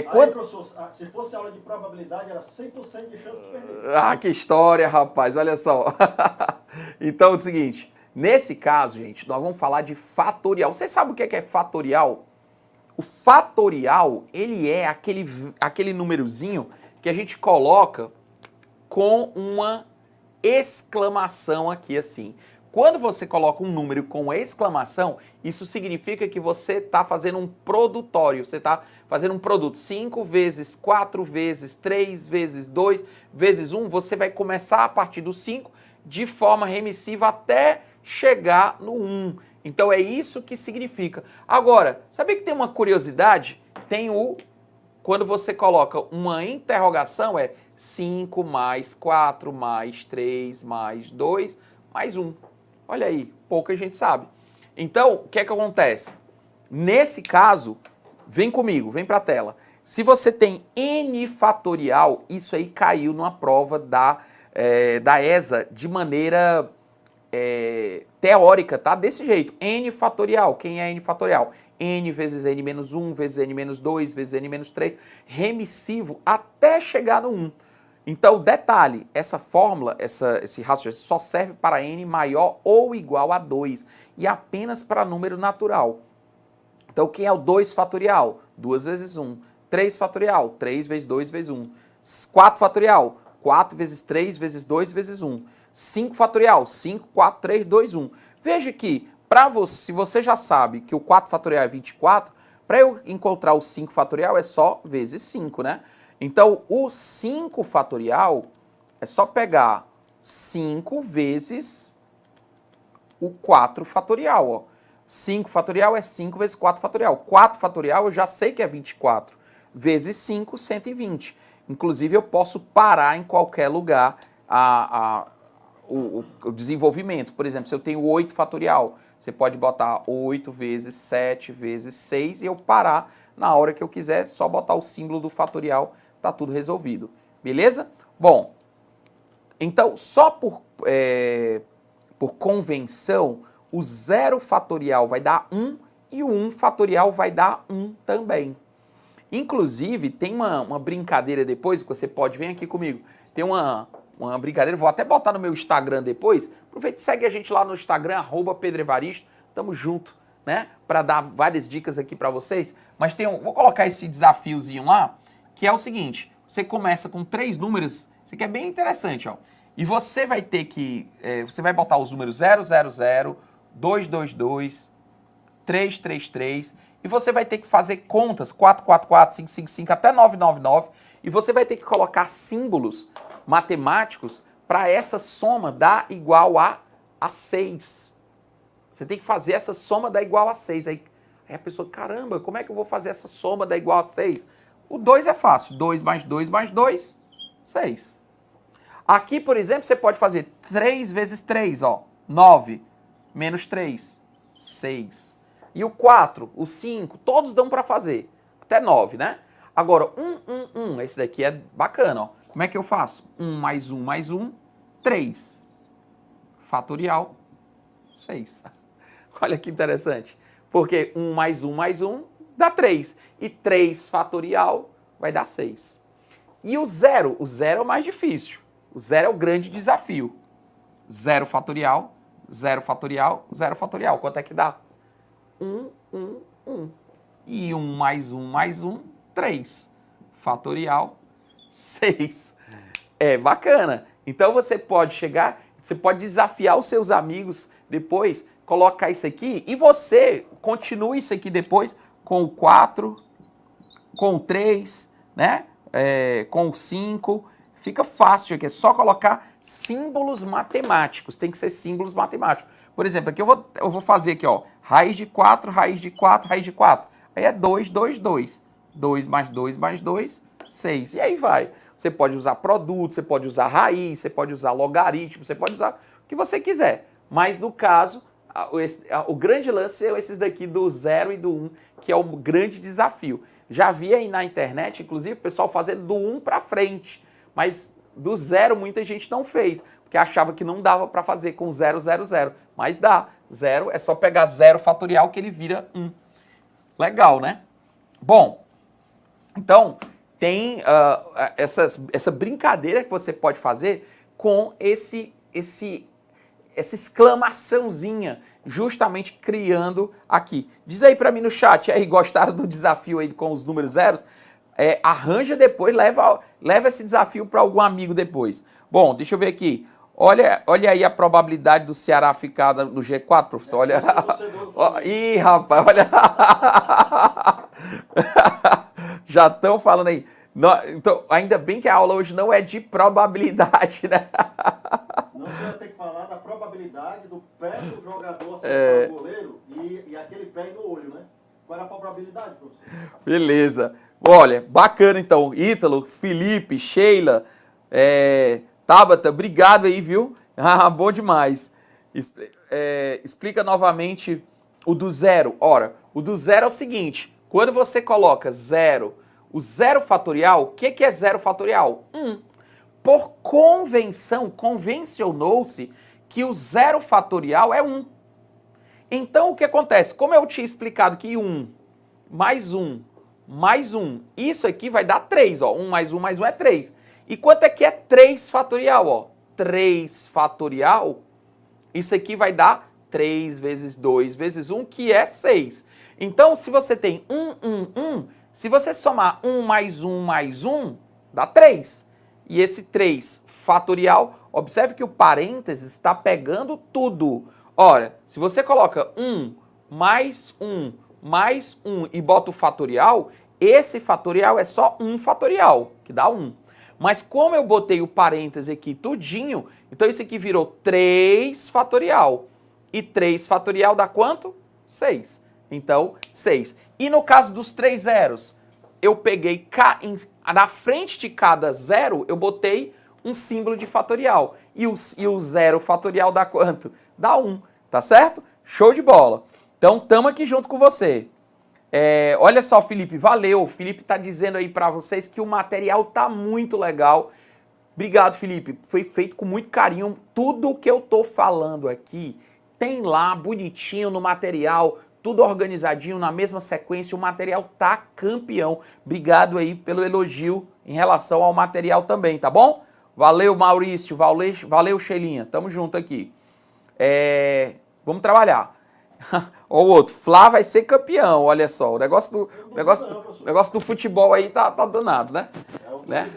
professor, se fosse aula de probabilidade, era 100% de chance de perder. Ah, que história, rapaz, olha só. Então é o seguinte, nesse caso, gente, nós vamos falar de fatorial. Você sabe o que é fatorial? O fatorial, ele é aquele númerozinho que a gente coloca com uma exclamação aqui assim. Quando você coloca um número com exclamação, isso significa que você está fazendo um produtório, você está fazendo um produto 5 vezes, 4 vezes, 3 vezes, 2 vezes 1, você vai começar a partir do 5 de forma remissiva até chegar no 1. Então é isso que significa. Agora, sabia que tem uma curiosidade? Quando você coloca uma interrogação, é 5 mais 4 mais 3 mais 2 mais 1. Olha aí, pouca gente sabe. Então, o que acontece? Nesse caso, vem comigo, vem para a tela. Se você tem N fatorial, isso aí caiu numa prova da ESA de maneira teórica, tá? Desse jeito, N fatorial. Quem é N fatorial? N vezes N menos 1, vezes N menos 2, vezes N menos 3, remissivo até chegar no 1. Então, detalhe, essa fórmula, esse raciocínio só serve para n maior ou igual a 2 e apenas para número natural. Então, quem é o 2 fatorial? 2 vezes 1. 3 fatorial? 3 vezes 2 vezes 1. 4 fatorial? 4 vezes 3 vezes 2 vezes 1. 5 fatorial? 5, 4, 3, 2, 1. Veja que, se você já sabe que o 4 fatorial é 24, para eu encontrar o 5 fatorial é só vezes 5, né? Então, o 5 fatorial é só pegar 5 vezes o 4 fatorial, ó. 5 fatorial é 5 vezes 4 fatorial. 4 fatorial eu já sei que é 24. Vezes 5, 120. Inclusive, eu posso parar em qualquer lugar o desenvolvimento. Por exemplo, se eu tenho 8 fatorial, você pode botar 8 vezes 7 vezes 6 e eu parar na hora que eu quiser, só botar o símbolo do fatorial, tá tudo resolvido. Beleza? Bom, então, só por convenção, o 0 fatorial vai dar 1 e o 1 fatorial vai dar 1 também. Inclusive, tem uma brincadeira depois, que você pode vir aqui comigo. Tem uma brincadeira, vou até botar no meu Instagram depois. Aproveita e segue a gente lá no Instagram, @PedroEvaristo. Tamo junto, né? Para dar várias dicas aqui para vocês. Mas vou colocar esse desafiozinho lá, que é o seguinte. você começa com 3 números, isso aqui é bem interessante, ó. E você vai ter que, você vai botar os números 000, 222, 333, e você vai ter que fazer contas 444, 555 até 999, e você vai ter que colocar símbolos matemáticos para essa soma dar igual a 6. Você tem que fazer essa soma dar igual a 6. Aí a pessoa, caramba, como é que eu vou fazer essa soma dar igual a 6? O 2 é fácil. 2 mais 2 mais 2, 6. Aqui, por exemplo, você pode fazer 3 vezes 3, ó. 9 menos 3, 6. E o 4, o 5, todos dão para fazer. Até 9, né? Agora, 1. Esse daqui é bacana, ó. Como é que eu faço? 1 mais 1 mais 1, 3. Fatorial, 6. Olha que interessante. Porque 1 mais 1 mais 1 dá 3. E 3 fatorial vai dar 6. E o 0? O 0 é o mais difícil. O 0 é o grande desafio. 0 fatorial, 0 fatorial, 0 fatorial. Quanto é que dá? 1. E 1 mais 1 mais 1, 3. Fatorial, 6. É bacana. Então você pode chegar, você pode desafiar os seus amigos depois, colocar isso aqui e você continue isso aqui depois com o 4, com o 3, né? Com o 5. Fica fácil aqui, é só colocar símbolos matemáticos. Tem que ser símbolos matemáticos. Por exemplo, aqui eu vou fazer aqui, ó, raiz de 4, raiz de 4, raiz de 4. Aí é 2, 2, 2. 2 mais 2 mais 2, 6. E aí vai. Você pode usar produto, você pode usar raiz, você pode usar logaritmo, você pode usar o que você quiser. Mas no caso, o grande lance são esses daqui do 0 e do 1, que é o grande desafio. Já vi aí na internet, inclusive, o pessoal fazendo do 1 para frente. Mas do 0 muita gente não fez, porque achava que não dava para fazer com 0, 0, 0. Mas dá. 0 é só pegar 0 fatorial que ele vira 1. Legal, né? Bom, então tem essa brincadeira que você pode fazer com essa exclamaçãozinha, justamente criando aqui. Diz aí para mim no chat, aí gostaram do desafio aí com os números zeros? Arranja depois, leva esse desafio para algum amigo depois. Bom, deixa eu ver aqui. Olha aí a probabilidade do Ceará ficar no G4, professor. Olha. Ih, rapaz, olha. Já estão falando aí. Então, ainda bem que a aula hoje não é de probabilidade, né? Senão você vai ter que falar da probabilidade do pé do jogador acertar o goleiro e aquele pé no olho, né? Qual era a probabilidade, professor? Beleza. Olha, bacana então. Ítalo, Felipe, Sheila, Tabata, obrigado aí, viu? Bom demais. Explica novamente o do 0. Ora, o do 0 é o seguinte, quando você coloca 0, o 0 fatorial, o que é 0 fatorial? 1. Por convenção, convencionou-se que o 0 fatorial é 1. Então, o que acontece? Como eu tinha explicado que 1 mais 1 mais 1, isso aqui vai dar 3, ó. 1 mais 1 mais 1 é 3. E quanto é que é 3 fatorial, ó? 3 fatorial, isso aqui vai dar 3 vezes 2 vezes 1, que é 6. Então, se você tem 1, se você somar 1 mais 1 mais 1, dá 3. E esse 3 fatorial, observe que o parênteses está pegando tudo. Ora, se você coloca 1 mais 1 mais 1 e bota o fatorial, esse fatorial é só 1 fatorial, que dá 1. Mas como eu botei o parêntese aqui tudinho, então isso aqui virou 3 fatorial. E 3 fatorial dá quanto? 6. Então, 6. E no caso dos 3 zeros, eu peguei na frente de cada zero, eu botei um símbolo de fatorial. E o 0 fatorial dá quanto? Dá 1, tá certo? Show de bola. Então, estamos aqui junto com você. Olha só, Felipe, valeu. O Felipe está dizendo aí para vocês que o material tá muito legal. Obrigado, Felipe. Foi feito com muito carinho. Tudo que eu tô falando aqui tem lá bonitinho no material, tudo organizadinho, na mesma sequência. O material tá campeão. Obrigado aí pelo elogio em relação ao material também, tá bom? Valeu, Maurício. Valeu, Sheilinha. Tamo junto aqui. Vamos trabalhar. Ó, o outro, Flá vai ser campeão, olha só. O negócio do futebol aí tá danado, né? né?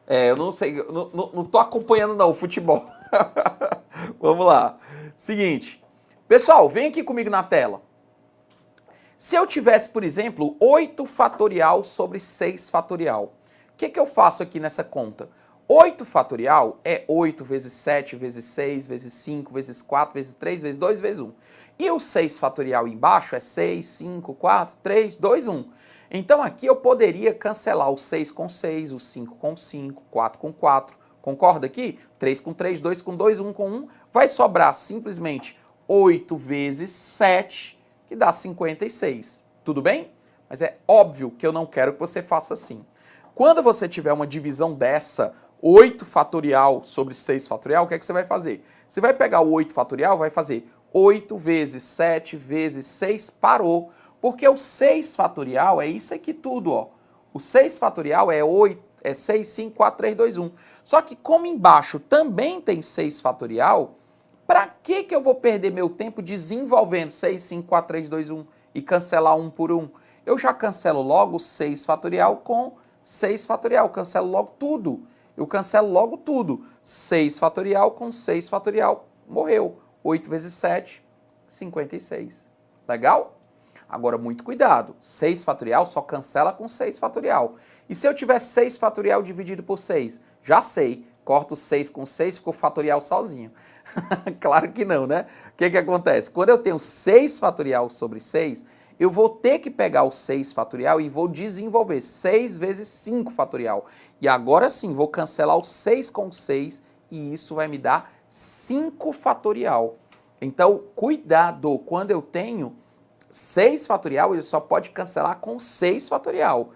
Eu não sei, não tô acompanhando não o futebol. Vamos lá. Seguinte. Pessoal, vem aqui comigo na tela. Se eu tivesse, por exemplo, 8 fatorial sobre 6 fatorial, o que eu faço aqui nessa conta? 8 fatorial é 8 vezes 7 vezes 6 vezes 5 vezes 4 vezes 3 vezes 2 vezes 1. E o 6 fatorial embaixo é 6, 5, 4, 3, 2, 1. Então aqui eu poderia cancelar o 6 com 6, o 5 com 5, 4 com 4. Concorda aqui? 3 com 3, 2 com 2, 1 com 1. Vai sobrar simplesmente 8 vezes 7, que dá 56. Tudo bem? Mas é óbvio que eu não quero que você faça assim. Quando você tiver uma divisão dessa, 8 fatorial sobre 6 fatorial, o que é que você vai fazer? Você vai pegar o 8 fatorial, vai fazer 8 vezes 7 vezes 6, parou. Porque o 6 fatorial é isso aqui tudo, ó. O 6 fatorial é 8, é 6, 5, 4, 3, 2, 1. Só que como embaixo também tem 6 fatorial, para que eu vou perder meu tempo desenvolvendo 6, 5, 4, 3, 2, 1 e cancelar um por um? Eu já cancelo logo 6 fatorial com 6 fatorial, cancelo logo tudo. Eu cancelo logo tudo. 6 fatorial com 6 fatorial, morreu. 8 vezes 7, 56. Legal? Agora, muito cuidado. 6 fatorial só cancela com 6 fatorial. E se eu tiver 6 fatorial dividido por 6? Já sei. Corto 6 com 6, ficou fatorial sozinho. Claro que não, né? O que acontece? Quando eu tenho 6 fatorial sobre 6, eu vou ter que pegar o 6 fatorial e vou desenvolver 6 vezes 5 fatorial. E agora sim, vou cancelar o 6 com 6 e isso vai me dar 5 fatorial. Então, cuidado, quando eu tenho 6 fatorial, ele só pode cancelar com 6 fatorial.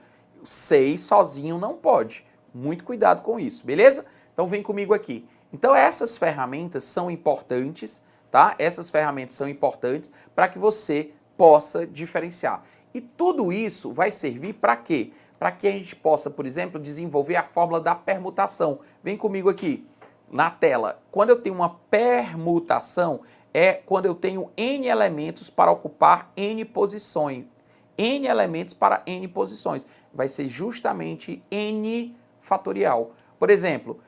6 sozinho não pode. Muito cuidado com isso, beleza? Então vem comigo aqui. Então essas ferramentas são importantes, tá? Essas ferramentas são importantes para que você possa diferenciar. E tudo isso vai servir para quê? Para que a gente possa, por exemplo, desenvolver a fórmula da permutação. Vem comigo aqui na tela. Quando eu tenho uma permutação, é quando eu tenho N elementos para ocupar N posições. N elementos para N posições. Vai ser justamente N fatorial. Por exemplo,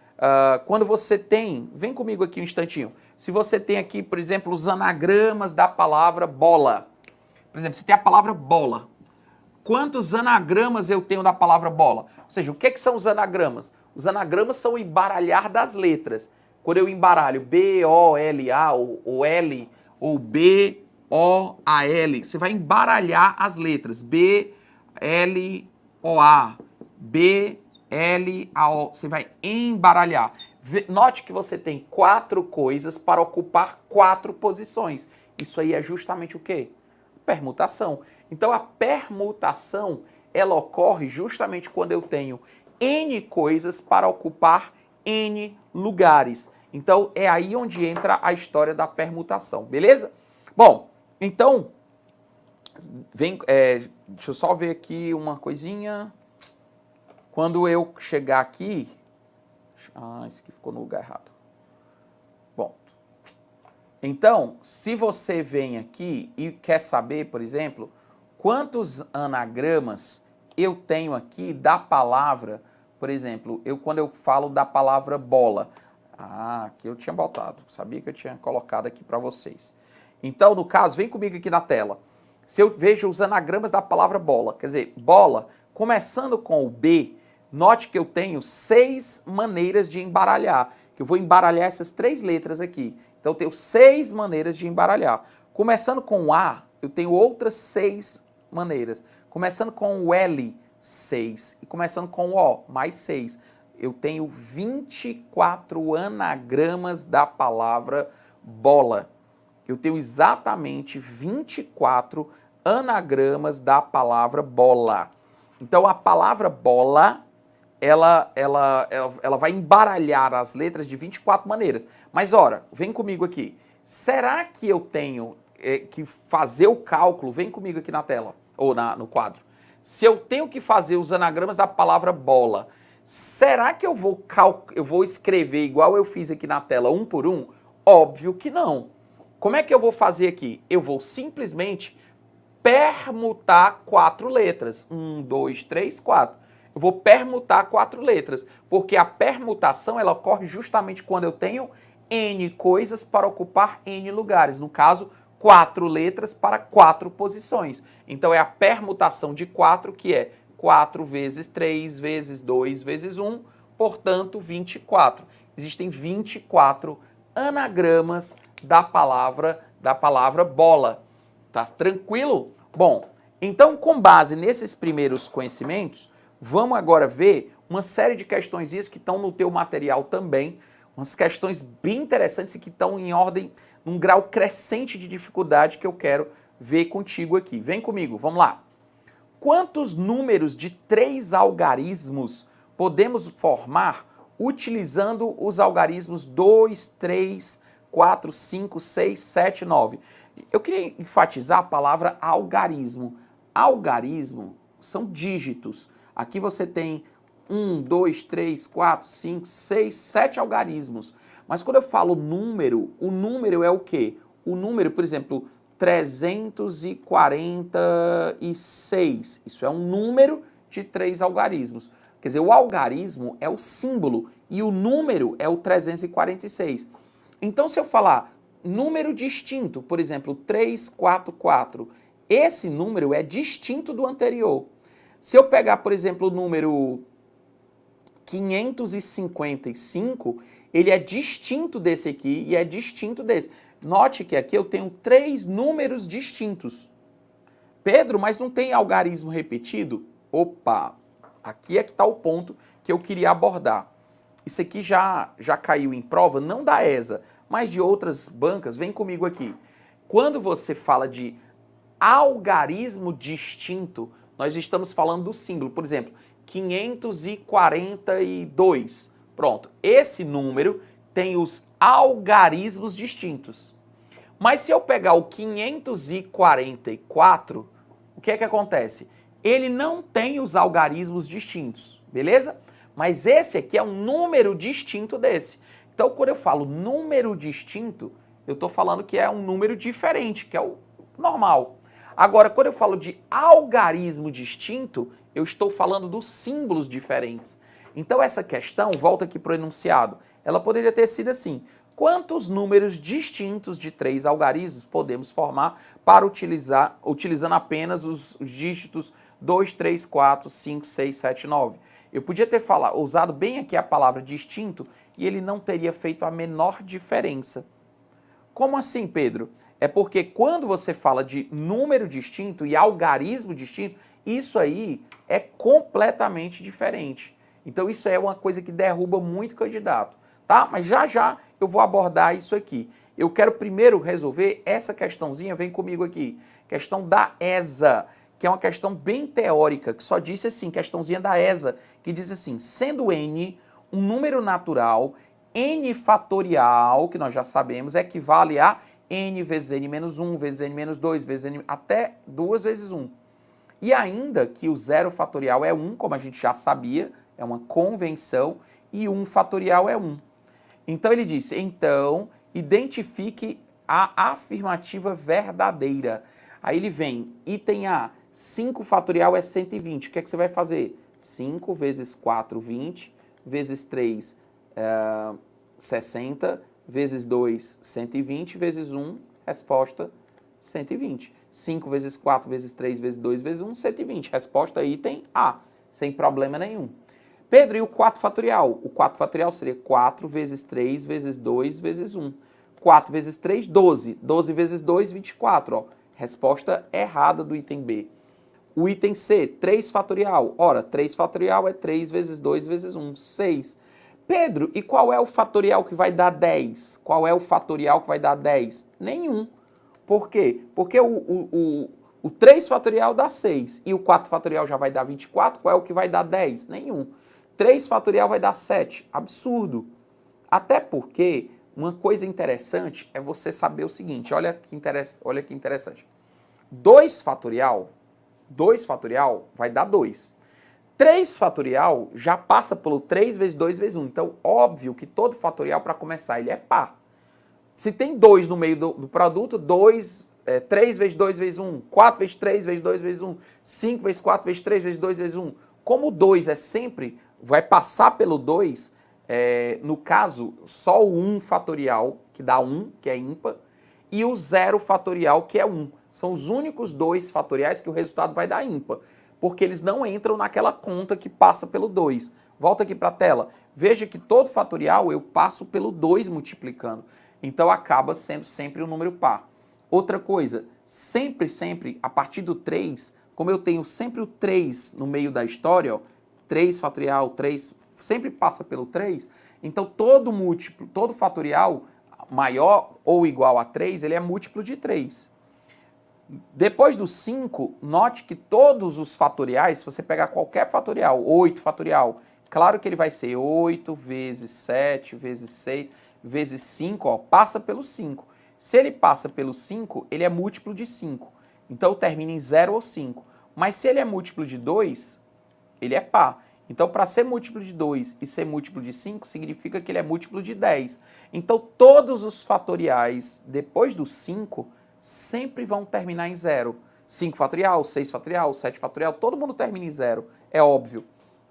quando você tem... Vem comigo aqui um instantinho. Se você tem aqui, por exemplo, os anagramas da palavra bola. Por exemplo, você tem a palavra bola. Quantos anagramas eu tenho da palavra bola? Ou seja, o que são os anagramas? Os anagramas são o embaralhar das letras. Quando eu embaralho B-O-L-A ou L ou B-O-A-L, você vai embaralhar as letras. B-L-O-A, B-L-A-O, você vai embaralhar. Note que você tem 4 coisas para ocupar 4 posições. Isso aí é justamente o quê? Permutação. Então a permutação, ela ocorre justamente quando eu tenho N coisas para ocupar N lugares. Então é aí onde entra a história da permutação, beleza? Bom, então, deixa eu só ver aqui uma coisinha. Quando eu chegar aqui... esse aqui ficou no lugar errado. Bom, então, se você vem aqui e quer saber, por exemplo, quantos anagramas eu tenho aqui da palavra, por exemplo, quando eu falo da palavra bola. Aqui eu tinha botado, sabia que eu tinha colocado aqui para vocês. Então, no caso, vem comigo aqui na tela. Se eu vejo os anagramas da palavra bola, quer dizer, bola, começando com o B, note que eu tenho 6 maneiras de embaralhar, que eu vou embaralhar essas 3 letras aqui. Então, eu tenho 6 maneiras de embaralhar. Começando com o A, eu tenho outras 6 maneiras. Começando com o L, 6. E começando com o O, mais 6. Eu tenho 24 anagramas da palavra bola. Eu tenho exatamente 24 anagramas da palavra bola. Então, a palavra bola, ela vai embaralhar as letras de 24 maneiras. Mas, ora, vem comigo aqui. Será que eu tenho que fazer o cálculo? Vem comigo aqui na tela, ou no quadro. Se eu tenho que fazer os anagramas da palavra bola, será que eu vou escrever igual eu fiz aqui na tela, um por um? Óbvio que não. Como é que eu vou fazer aqui? Eu vou simplesmente permutar 4 letras. 1, 2, 3, 4. Eu Eu vou permutar 4 letras, porque a permutação ela ocorre justamente quando eu tenho N coisas para ocupar N lugares. No caso, 4 letras para 4 posições. Então é a permutação de 4, que é 4 vezes 3 vezes 2 vezes 1, portanto 24. Existem 24 anagramas da palavra bola. Tá tranquilo? Bom, então com base nesses primeiros conhecimentos, vamos agora ver uma série de questõezinhas que estão no teu material também, umas questões bem interessantes e que estão em ordem, num grau crescente de dificuldade que eu quero ver contigo aqui. Vem comigo, vamos lá. Quantos números de 3 algarismos podemos formar utilizando os algarismos 2, 3, 4, 5, 6, 7, 9? Eu queria enfatizar a palavra algarismo. Algarismo são dígitos. Aqui você tem 1, 2, 3, 4, 5, 6, 7 algarismos. Mas quando eu falo número, o número é o quê? O número, por exemplo, 346. Isso é um número de 3 algarismos. Quer dizer, o algarismo é o símbolo e o número é o 346. Então, se eu falar número distinto, por exemplo, 344, esse número é distinto do anterior. Se eu pegar, por exemplo, o número 555, ele é distinto desse aqui e é distinto desse. Note que aqui eu tenho 3 números distintos. Pedro, mas não tem algarismo repetido? Opa, aqui é que está o ponto que eu queria abordar. Isso aqui já caiu em prova, não da ESA, mas de outras bancas. Vem comigo aqui. Quando você fala de algarismo distinto, nós estamos falando do símbolo. Por exemplo, 542. Pronto, esse número tem os algarismos distintos. Mas se eu pegar o 544, o que é que acontece? Ele não tem os algarismos distintos, beleza? Mas esse aqui é um número distinto desse. Então, quando eu falo número distinto, eu estou falando que é um número diferente, que é o normal. Agora, quando eu falo de algarismo distinto, eu estou falando dos símbolos diferentes. Então, essa questão, volta aqui para o enunciado, ela poderia ter sido assim: quantos números distintos de 3 algarismos podemos formar para utilizando apenas os dígitos 2, 3, 4, 5, 6, 7, 9? Eu podia ter usado bem aqui a palavra distinto e ele não teria feito a menor diferença. Como assim, Pedro? É porque quando você fala de número distinto e algarismo distinto, isso aí é completamente diferente. Então isso é uma coisa que derruba muito candidato, tá? Mas já eu vou abordar isso aqui. Eu quero primeiro resolver essa questãozinha, vem comigo aqui, questão da ESA, que é uma questão bem teórica, que só disse assim, questãozinha da ESA, que diz assim: sendo n um número natural, n fatorial, que nós já sabemos, equivale a n vezes n menos 1, vezes n menos 2, vezes n, até 2 vezes 1. E ainda que o zero fatorial é 1, como a gente já sabia, é uma convenção, e 1 fatorial é 1. Então ele disse, então, identifique a afirmativa verdadeira. Aí ele vem, item A, 5 fatorial é 120. O que é que você vai fazer? 5 vezes 4, 20, vezes 3, 60, vezes 2, 120, vezes 1, resposta 120. 5 vezes 4, vezes 3, vezes 2, vezes 1, 120. Resposta item A, sem problema nenhum. Pedro, e o 4 fatorial? O 4 fatorial seria 4 vezes 3, vezes 2, vezes 1. 4 vezes 3, 12. 12 vezes 2, 24. Ó. Resposta errada do item B. O item C, 3 fatorial. Ora, 3 fatorial é 3 vezes 2 vezes 1, 6. Pedro, e qual é o fatorial que vai dar 10? Qual é o fatorial que vai dar 10? Nenhum. Por quê? Porque o 3 fatorial dá 6 e o 4 fatorial já vai dar 24. Qual é o que vai dar 10? Nenhum. 3 fatorial vai dar 7. Absurdo. Até porque uma coisa interessante é você saber o seguinte. Olha que interessante. 2 fatorial vai dar 2. 3 fatorial já passa pelo 3 vezes 2 vezes 1. Então, óbvio que todo fatorial, para começar, ele é par. Se tem 2 no meio do produto, 3 vezes 2 vezes 1, 4 vezes 3 vezes 2 vezes 1, 5 vezes 4 vezes 3 vezes 2 vezes 1, Como o 2 é sempre, vai passar pelo 2, no caso, só o 1 fatorial, que dá 1, que é ímpar, e o 0 fatorial, que é 1. São os únicos 2 fatoriais que o resultado vai dar ímpar, porque eles não entram naquela conta que passa pelo 2. Volta aqui para a tela. Veja que todo fatorial eu passo pelo 2 multiplicando. Então acaba sendo sempre um número par. Outra coisa, sempre, a partir do 3, como eu tenho sempre o 3 no meio da história, ó, 3 fatorial, 3, sempre passa pelo 3, então todo múltiplo, todo fatorial maior ou igual a 3, ele é múltiplo de 3. Depois do 5, note que todos os fatoriais, se você pegar qualquer fatorial, 8 fatorial, claro que ele vai ser 8 vezes 7 vezes 6 vezes 5, ó, passa pelo 5. Se ele passa pelo 5, ele é múltiplo de 5. Então termina em 0 ou 5. Mas se ele é múltiplo de 2, ele é par. Então, para ser múltiplo de 2 e ser múltiplo de 5, significa que ele é múltiplo de 10. Então, todos os fatoriais depois do 5 sempre vão terminar em 0. 5 fatorial, 6 fatorial, 7 fatorial, todo mundo termina em 0, é óbvio.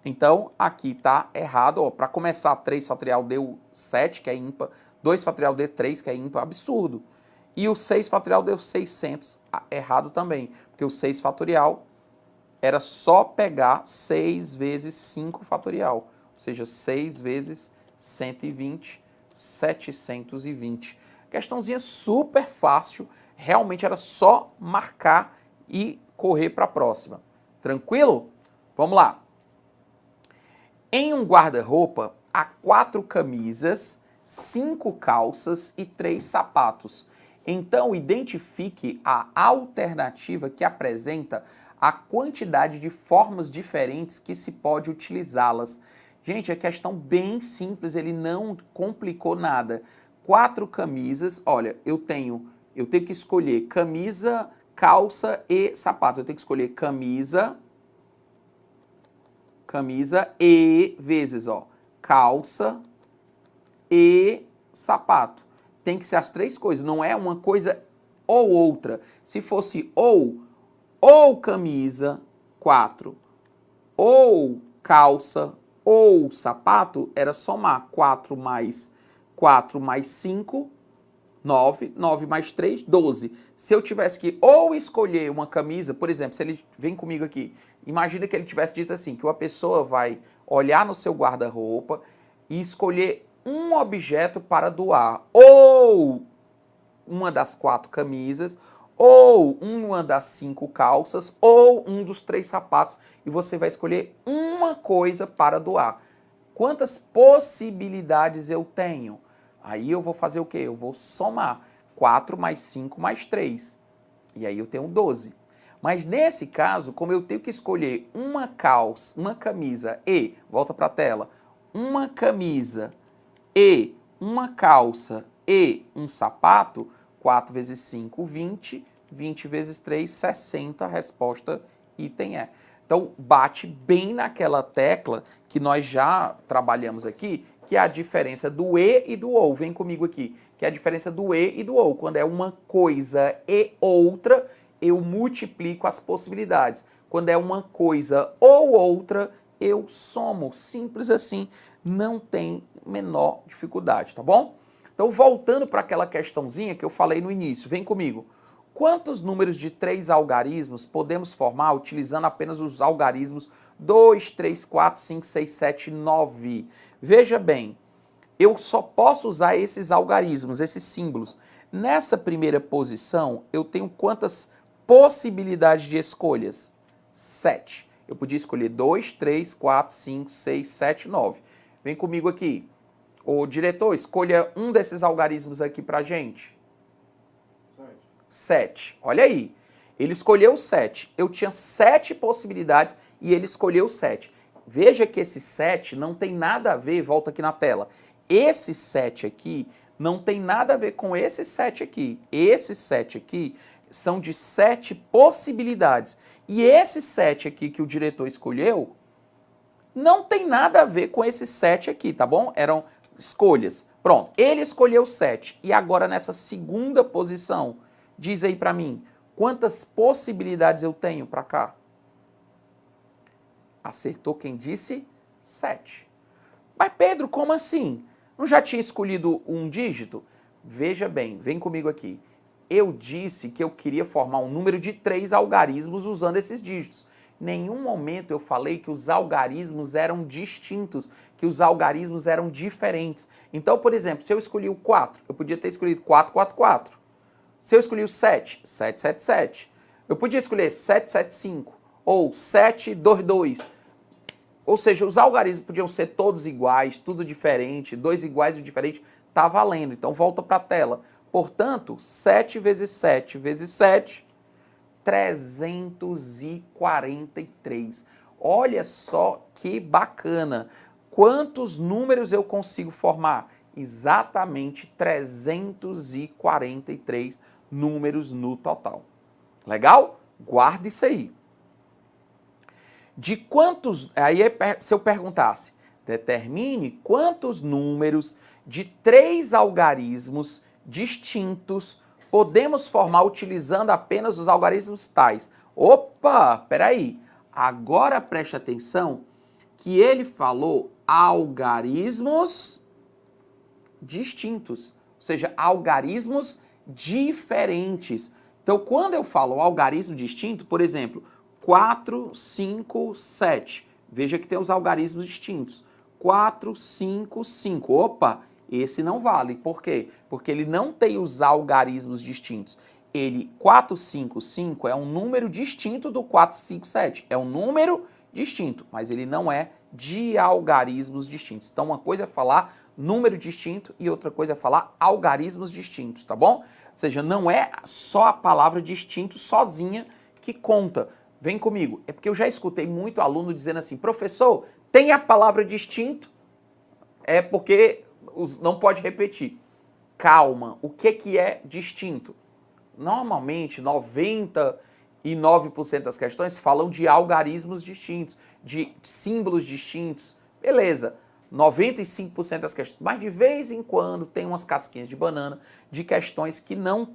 Então, aqui está errado. Para começar, 3 fatorial deu 7, que é ímpar. 2 fatorial deu 3, que é ímpar. Absurdo. E o 6 fatorial deu 600, errado também. Porque o 6 fatorial era só pegar 6 vezes 5 fatorial. Ou seja, 6 vezes 120, 720. Questãozinha super fácil. Realmente era só marcar e correr para a próxima. Tranquilo? Vamos lá. Em um guarda-roupa, há 4 camisas, 5 calças e 3 sapatos. Então, identifique a alternativa que apresenta a quantidade de formas diferentes que se pode utilizá-las. Gente, é questão bem simples, ele não complicou nada. 4 camisas, olha, eu tenho que escolher camisa, calça e sapato. Eu tenho que escolher camisa e vezes, ó, calça e sapato. Tem que ser as 3 coisas, não é uma coisa ou outra. Se fosse ou camisa, 4, ou calça, ou sapato, era somar 4 mais 5, 9, 9 mais 3, 12. Se eu tivesse que ou escolher uma camisa, por exemplo, se ele vem comigo aqui, imagina que ele tivesse dito assim, que uma pessoa vai olhar no seu guarda-roupa e escolher um objeto para doar, ou uma das 4 camisas, ou uma das 5 calças, ou um dos 3 sapatos, e você vai escolher uma coisa para doar. Quantas possibilidades eu tenho? Aí eu vou fazer o quê? Eu vou somar 4 mais 5 mais 3. E aí eu tenho 12. Mas nesse caso, como eu tenho que escolher uma camisa e, volta para a tela, uma camisa e uma calça e um sapato, 4 vezes 5, 20, 20 vezes 3, 60, a resposta item E. Então, bate bem naquela tecla que nós já trabalhamos aqui, que é a diferença do e e do ou. Vem comigo aqui, que é a diferença do e e do ou. Quando é uma coisa e outra, eu multiplico as possibilidades. Quando é uma coisa ou outra, eu somo. Simples assim, não tem menor dificuldade, tá bom? Então, voltando para aquela questãozinha que eu falei no início, vem comigo. Quantos números de 3 algarismos podemos formar utilizando apenas os algarismos 2, 3, 4, 5, 6, 7, 9? Veja bem, eu só posso usar esses algarismos, esses símbolos. Nessa primeira posição, eu tenho quantas possibilidades de escolhas? 7. Eu podia escolher 2, 3, 4, 5, 6, 7, 9. Vem comigo aqui. Ô, diretor, escolha um desses algarismos aqui pra gente. 7. Olha aí. Ele escolheu 7. Eu tinha 7 possibilidades e ele escolheu 7. Veja que esse 7 não tem nada a ver, volta aqui na tela. Esse 7 aqui não tem nada a ver com esse 7 aqui. Esse 7 aqui são de 7 possibilidades. E esse 7 aqui que o diretor escolheu não tem nada a ver com esse 7 aqui, tá bom? Eram escolhas. Pronto, ele escolheu 7. E agora nessa segunda posição, diz aí pra mim, quantas possibilidades eu tenho pra cá? Acertou quem disse 7. Mas Pedro, como assim? Não já tinha escolhido um dígito? Veja bem, vem comigo aqui. Eu disse que eu queria formar um número de 3 algarismos usando esses dígitos. Em nenhum momento eu falei que os algarismos eram distintos, que os algarismos eram diferentes. Então, por exemplo, se eu escolhi o 4, eu podia ter escolhido 4, 4, 4. Se eu escolhi o 7, 7, 7, 7. Eu podia escolher 7, 7, 5 ou 7, 2, 2. Ou seja, os algarismos podiam ser todos iguais, tudo diferente, 2 iguais e diferente, tá valendo. Então volta para a tela. Portanto, 7 vezes 7 vezes 7, 343. Olha só que bacana. Quantos números eu consigo formar? Exatamente 343 números no total. Legal? Guarda isso aí. De quantos, aí se eu perguntasse, determine quantos números de 3 algarismos distintos podemos formar utilizando apenas os algarismos tais. Opa, peraí, agora preste atenção que ele falou algarismos distintos, ou seja, algarismos diferentes. Então, quando eu falo algarismo distinto, por exemplo, 4, 5, 7. Veja que tem os algarismos distintos. 4, 5, 5. Opa, esse não vale. Por quê? Porque ele não tem os algarismos distintos. 4, 5, 5 é um número distinto do 4, 5, 7. É um número distinto, mas ele não é de algarismos distintos. Então, uma coisa é falar número distinto e outra coisa é falar algarismos distintos, tá bom? Ou seja, não é só a palavra distinto sozinha que conta. Vem comigo. É porque eu já escutei muito aluno dizendo assim, professor, tem a palavra distinto? É porque não pode repetir. Calma, o que é distinto? Normalmente, 99% das questões falam de algarismos distintos, de símbolos distintos. Beleza, 95% das questões. Mas de vez em quando tem umas casquinhas de banana de questões que não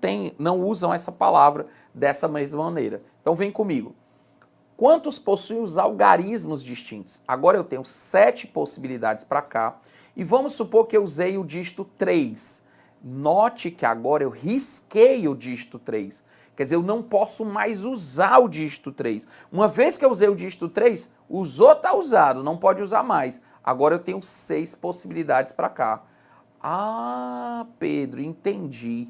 usam essa palavra dessa mesma maneira. Então vem comigo. Quantos possuem os algarismos distintos? Agora eu tenho 7 possibilidades para cá. E vamos supor que eu usei o dígito 3. Note que agora eu risquei o dígito 3. Quer dizer, eu não posso mais usar o dígito 3. Uma vez que eu usei o dígito 3, usou, tá usado, não pode usar mais. Agora eu tenho 6 possibilidades para cá. Ah, Pedro, entendi.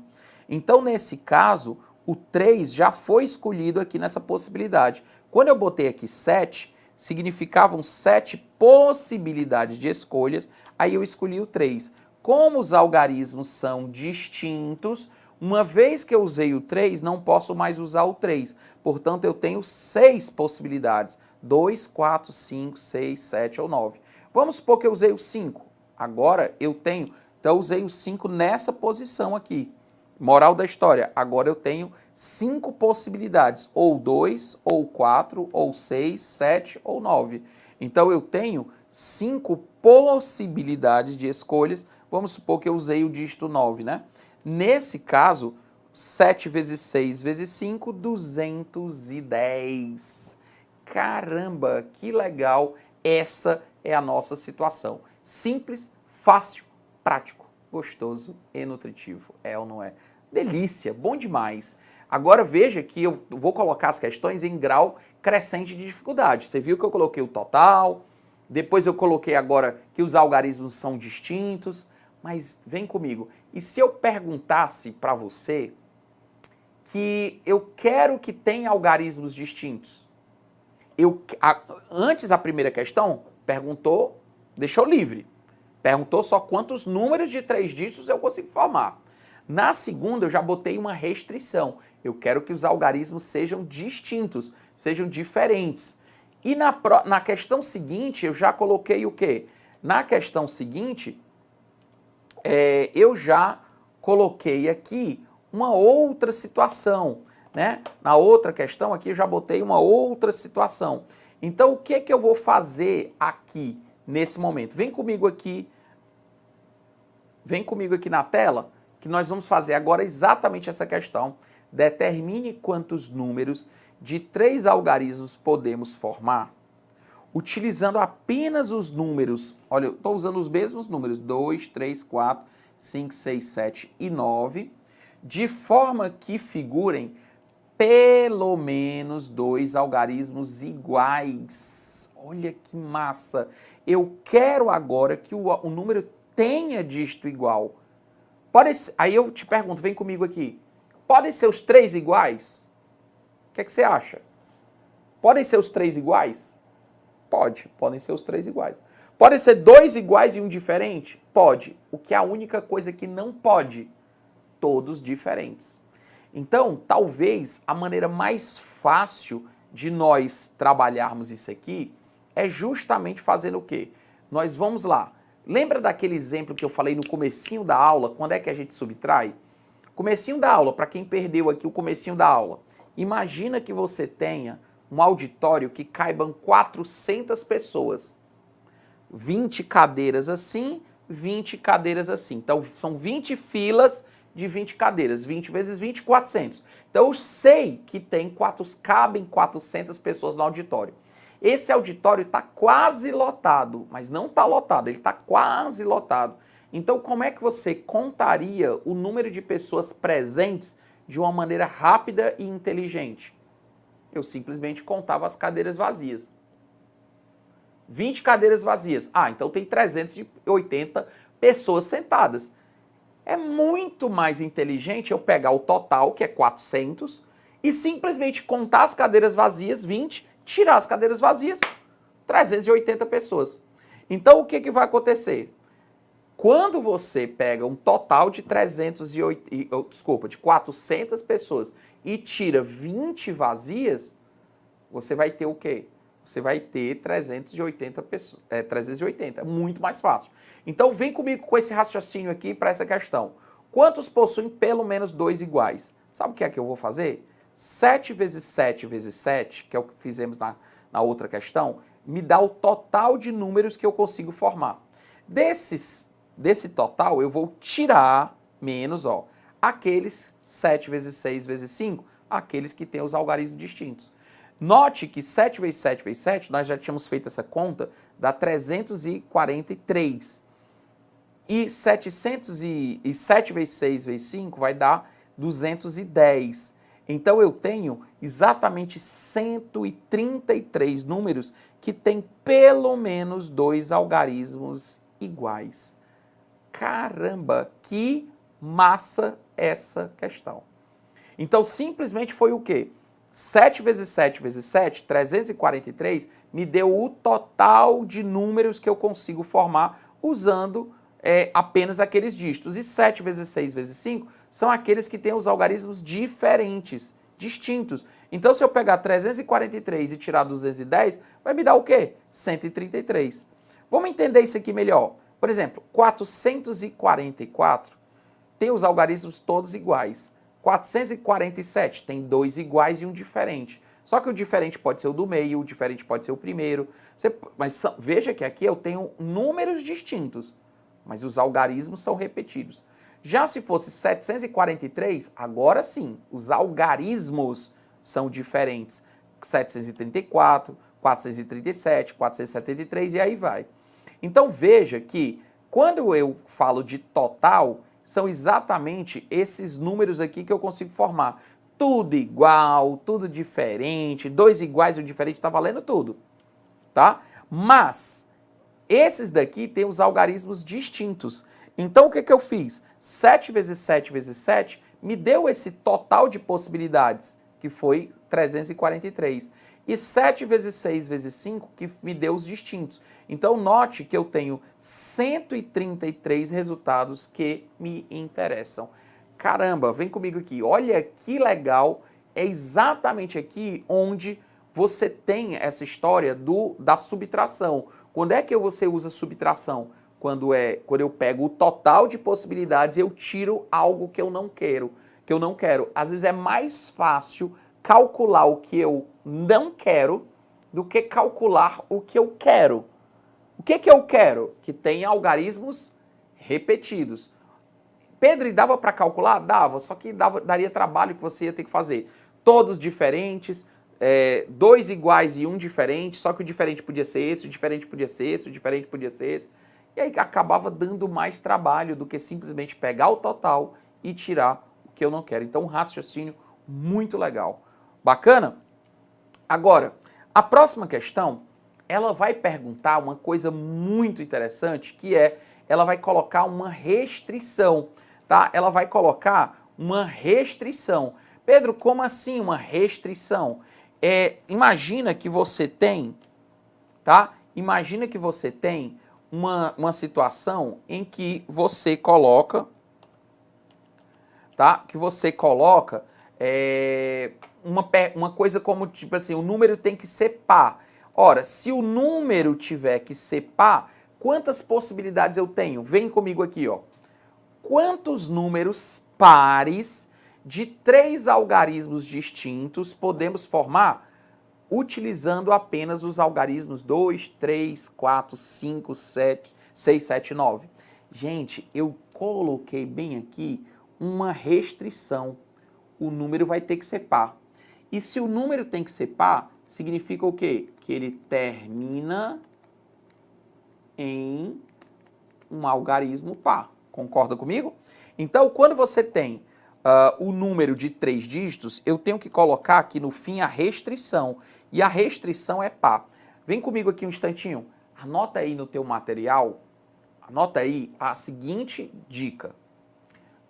Então, nesse caso, o 3 já foi escolhido aqui nessa possibilidade. Quando eu botei aqui 7, significavam 7 possibilidades de escolhas, aí eu escolhi o 3. Como os algarismos são distintos, uma vez que eu usei o 3, não posso mais usar o 3. Portanto, eu tenho 6 possibilidades. 2, 4, 5, 6, 7 ou 9. Vamos supor que eu usei o 5. Agora eu tenho... Então, eu usei o 5 nessa posição aqui. Moral da história, agora eu tenho 5 possibilidades, ou 2, ou 4, ou 6, 7, ou 9. Então eu tenho 5 possibilidades de escolhas, vamos supor que eu usei o dígito 9, né? Nesse caso, 7 vezes 6 vezes 5, 210. Caramba, que legal, essa é a nossa situação. Simples, fácil, prático, gostoso e nutritivo. É ou não é? Delícia, bom demais. Agora veja que eu vou colocar as questões em grau crescente de dificuldade. Você viu que eu coloquei o total, depois eu coloquei agora que os algarismos são distintos, mas vem comigo. E se eu perguntasse para você que eu quero que tenha algarismos distintos? Antes a primeira questão perguntou, deixou livre. Perguntou só quantos números de 3 dígitos eu consigo formar. Na segunda, eu já botei uma restrição. Eu quero que os algarismos sejam distintos, sejam diferentes. E na questão seguinte, eu já coloquei o quê? Na questão seguinte, eu já coloquei aqui uma outra situação, né? Na outra questão aqui, eu já botei uma outra situação. Então, o que que eu vou fazer aqui, nesse momento? Vem comigo aqui na tela, que nós vamos fazer agora exatamente essa questão. Determine quantos números de 3 algarismos podemos formar. utilizando apenas os números, olha, eu estou usando os mesmos números, 2, 3, 4, 5, 6, 7 e 9, de forma que figurem pelo menos 2 algarismos iguais. Olha que massa! Eu quero agora que o número tenha dígito igual. Aí eu te pergunto, vem comigo aqui. Podem ser os 3 iguais? O que é que você acha? Podem ser os 3 iguais? Podem ser os 3 iguais. Podem ser 2 iguais e um diferente? Pode. O que é a única coisa que não pode? Todos diferentes. Então, talvez a maneira mais fácil de nós trabalharmos isso aqui é justamente fazendo o quê? Nós vamos lá. Lembra daquele exemplo que eu falei no comecinho da aula, quando é que a gente subtrai? Comecinho da aula, para quem perdeu aqui o comecinho da aula. Imagina que você tenha um auditório que caibam 400 pessoas. 20 cadeiras assim, 20 cadeiras assim. Então, são 20 filas de 20 cadeiras. 20 vezes 20, 400. Então, eu sei que cabem 400 pessoas no auditório. Esse auditório está quase lotado, mas não está lotado, ele está quase lotado. Então, como é que você contaria o número de pessoas presentes de uma maneira rápida e inteligente? Eu simplesmente contava as cadeiras vazias. 20 cadeiras vazias. Ah, então tem 380 pessoas sentadas. É muito mais inteligente eu pegar o total, que é 400, e simplesmente contar as cadeiras vazias, 20, tirar as cadeiras vazias, 380 pessoas. Então, o que vai acontecer? Quando você pega um total de 400 pessoas e tira 20 vazias, você vai ter o quê? Você vai ter 380 pessoas. 380, é muito mais fácil. Então, vem comigo com esse raciocínio aqui para essa questão. Quantos possuem pelo menos 2 iguais? Sabe o que é que eu vou fazer? 7 vezes 7 vezes 7, que é o que fizemos na outra questão, me dá o total de números que eu consigo formar. Desse total, eu vou tirar menos, aqueles 7 vezes 6 vezes 5, aqueles que têm os algarismos distintos. Note que 7 vezes 7 vezes 7, nós já tínhamos feito essa conta, dá 343. E 7 vezes 6 vezes 5 vai dar 210. Então, eu tenho exatamente 133 números que têm pelo menos 2 algarismos iguais. Caramba, que massa essa questão. Então, simplesmente foi o quê? 7 vezes 7 vezes 7, 343, me deu o total de números que eu consigo formar usando apenas aqueles dígitos. E 7 vezes 6 vezes 5 são aqueles que têm os algarismos diferentes, distintos. Então, se eu pegar 343 e tirar 210, vai me dar o quê? 133. Vamos entender isso aqui melhor. Por exemplo, 444 tem os algarismos todos iguais. 447 tem 2 iguais e um diferente. Só que o diferente pode ser o do meio, o diferente pode ser o primeiro. Mas veja que aqui eu tenho números distintos, mas os algarismos são repetidos. Já se fosse 743, agora sim, os algarismos são diferentes. 734, 437, 473 e aí vai. Então veja que quando eu falo de total, são exatamente esses números aqui que eu consigo formar. Tudo igual, tudo diferente, 2 iguais e um diferente, está valendo tudo, tá? Mas esses daqui têm os algarismos distintos. Então o que eu fiz? 7 vezes 7 vezes 7 me deu esse total de possibilidades, que foi 343. E 7 vezes 6 vezes 5, que me deu os distintos. Então, note que eu tenho 133 resultados que me interessam. Caramba, vem comigo aqui. Olha que legal. É exatamente aqui onde você tem essa história da subtração. Quando é que você usa subtração? Quando eu pego o total de possibilidades e eu tiro algo que eu não quero. Às vezes é mais fácil calcular o que eu não quero do que calcular o que eu quero. O que eu quero? Que tenha algarismos repetidos. Pedro, e dava para calcular? Dava, só que daria trabalho que você ia ter que fazer. Todos diferentes, dois iguais e um diferente, só que o diferente podia ser esse, o diferente podia ser esse, o diferente podia ser esse. E aí acabava dando mais trabalho do que simplesmente pegar o total e tirar o que eu não quero. Então, um raciocínio muito legal. Bacana? Agora, a próxima questão, ela vai perguntar uma coisa muito interessante, que é, ela vai colocar uma restrição, tá? Ela vai colocar uma restrição. Pedro, como assim uma restrição? Imagina que você tem, tá? Imagina que você tem uma situação em que você coloca, tá? Que você coloca uma coisa como, tipo assim, o número tem que ser par. Ora, se o número tiver que ser par, quantas possibilidades eu tenho? Vem comigo aqui, ó. Quantos números pares de 3 algarismos distintos podemos formar utilizando apenas os algarismos 2, 3, 4, 5, 6, 7, 9. Gente, eu coloquei bem aqui uma restrição. O número vai ter que ser par. E se o número tem que ser par, significa o quê? Que ele termina em um algarismo par. Concorda comigo? Então, quando você tem o número de 3 dígitos, eu tenho que colocar aqui no fim a restrição. E a restrição é par. Vem comigo aqui um instantinho. Anota aí no teu material, anota aí a seguinte dica.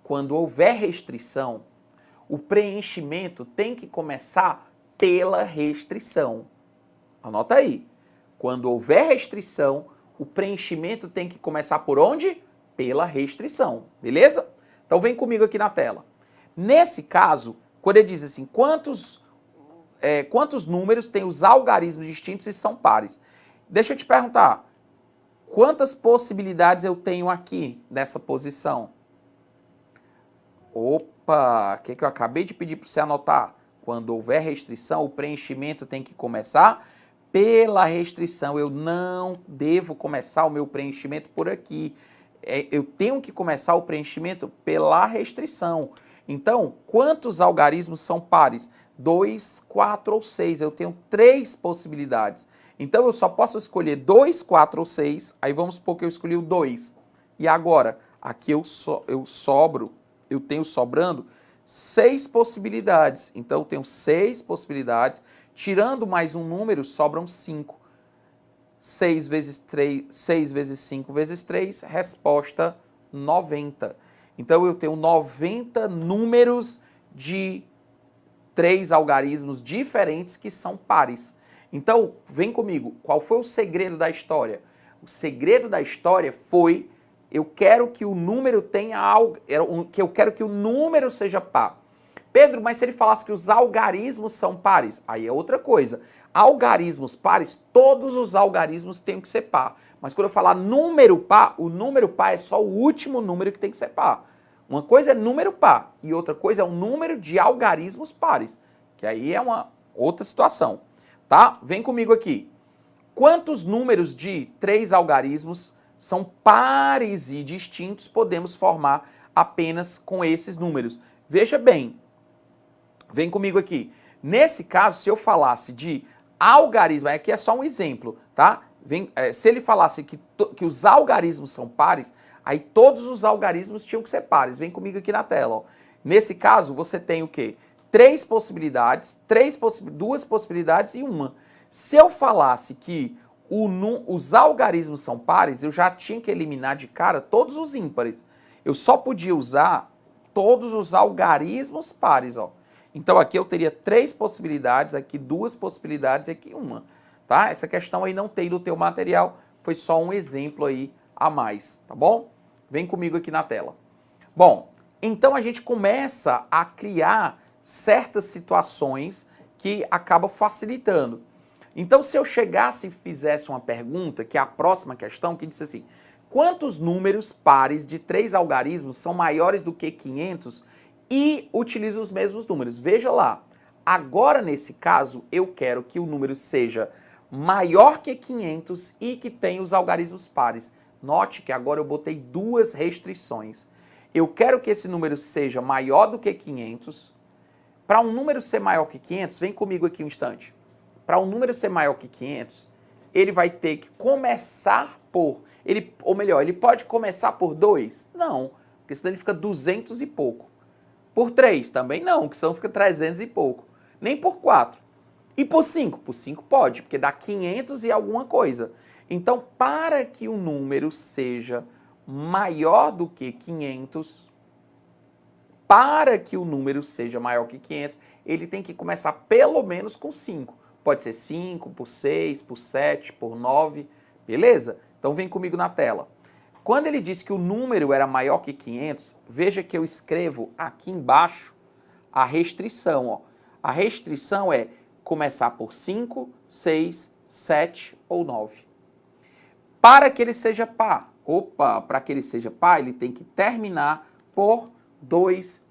Quando houver restrição, o preenchimento tem que começar pela restrição. Anota aí. Quando houver restrição, o preenchimento tem que começar por onde? Pela restrição. Beleza? Então vem comigo aqui na tela. Nesse caso, quando ele diz assim, quantos números têm os algarismos distintos e são pares? Deixa eu te perguntar, quantas possibilidades eu tenho aqui nessa posição? Opa, o que eu acabei de pedir para você anotar? Quando houver restrição, o preenchimento tem que começar pela restrição. Eu não devo começar o meu preenchimento por aqui. Eu tenho que começar o preenchimento pela restrição. Então, quantos algarismos são pares? 2, 4 ou 6. Eu tenho 3 possibilidades. Então, eu só posso escolher 2, 4 ou 6. Aí vamos supor que eu escolhi o 2. E agora, aqui eu tenho sobrando 6 possibilidades. Então, eu tenho 6 possibilidades. Tirando mais um número, sobram 5. 6 vezes 3, 6 vezes 5 vezes 3, resposta 90. Então, eu tenho 90 números de 3 algarismos diferentes que são pares. Então, vem comigo, qual foi o segredo da história? O segredo da história foi, eu quero que o número tenha algo, eu quero que o número seja par. Pedro, mas se ele falasse que os algarismos são pares, aí é outra coisa. Algarismos pares, todos os algarismos têm que ser par. Mas quando eu falar número par, o número par é só o último número que tem que ser par. Uma coisa é número par e outra coisa é um número de algarismos pares, que aí é uma outra situação, tá? Vem comigo aqui. Quantos números de 3 algarismos são pares e distintos podemos formar apenas com esses números? Veja bem, vem comigo aqui. Nesse caso, se eu falasse de algarismo, aqui é só um exemplo, tá? Se ele falasse que os algarismos são pares, aí todos os algarismos tinham que ser pares. Vem comigo aqui na tela, ó. Nesse caso, você tem o quê? 3 possibilidades, 2 possibilidades e uma. Se eu falasse que os algarismos são pares, eu já tinha que eliminar de cara todos os ímpares. Eu só podia usar todos os algarismos pares, ó. Então aqui eu teria 3 possibilidades, aqui 2 possibilidades e aqui uma, tá? Essa questão aí não tem no teu material, foi só um exemplo aí a mais, tá bom? Vem comigo aqui na tela. Bom, então a gente começa a criar certas situações que acabam facilitando. Então se eu chegasse e fizesse uma pergunta, que é a próxima questão, que disse assim, quantos números pares de 3 algarismos são maiores do que 500 e utiliza os mesmos números? Veja lá, agora nesse caso eu quero que o número seja maior que 500 e que tenha os algarismos pares. Note que agora eu botei 2 restrições. Eu quero que esse número seja maior do que 500, Para um número ser maior que 500, vem comigo aqui um instante. Para um número ser maior que 500, ele vai ter que começar por... ou melhor, ele pode começar por 2? Não, porque senão ele fica 200 e pouco. Por 3? Também não, porque senão fica 300 e pouco. Nem por 4. E por 5? Por 5 pode, porque dá 500 e alguma coisa. Então, para que o número seja maior do que 500, para que o número seja maior que 500, ele tem que começar pelo menos com 5. Pode ser 5, por 6, por 7, por 9, beleza? Então vem comigo na tela. Quando ele disse que o número era maior que 500, veja que eu escrevo aqui embaixo a restrição. Ó. A restrição é começar por 5, 6, 7 ou 9. Para que ele seja par, para que ele seja par, ele tem que terminar por 2,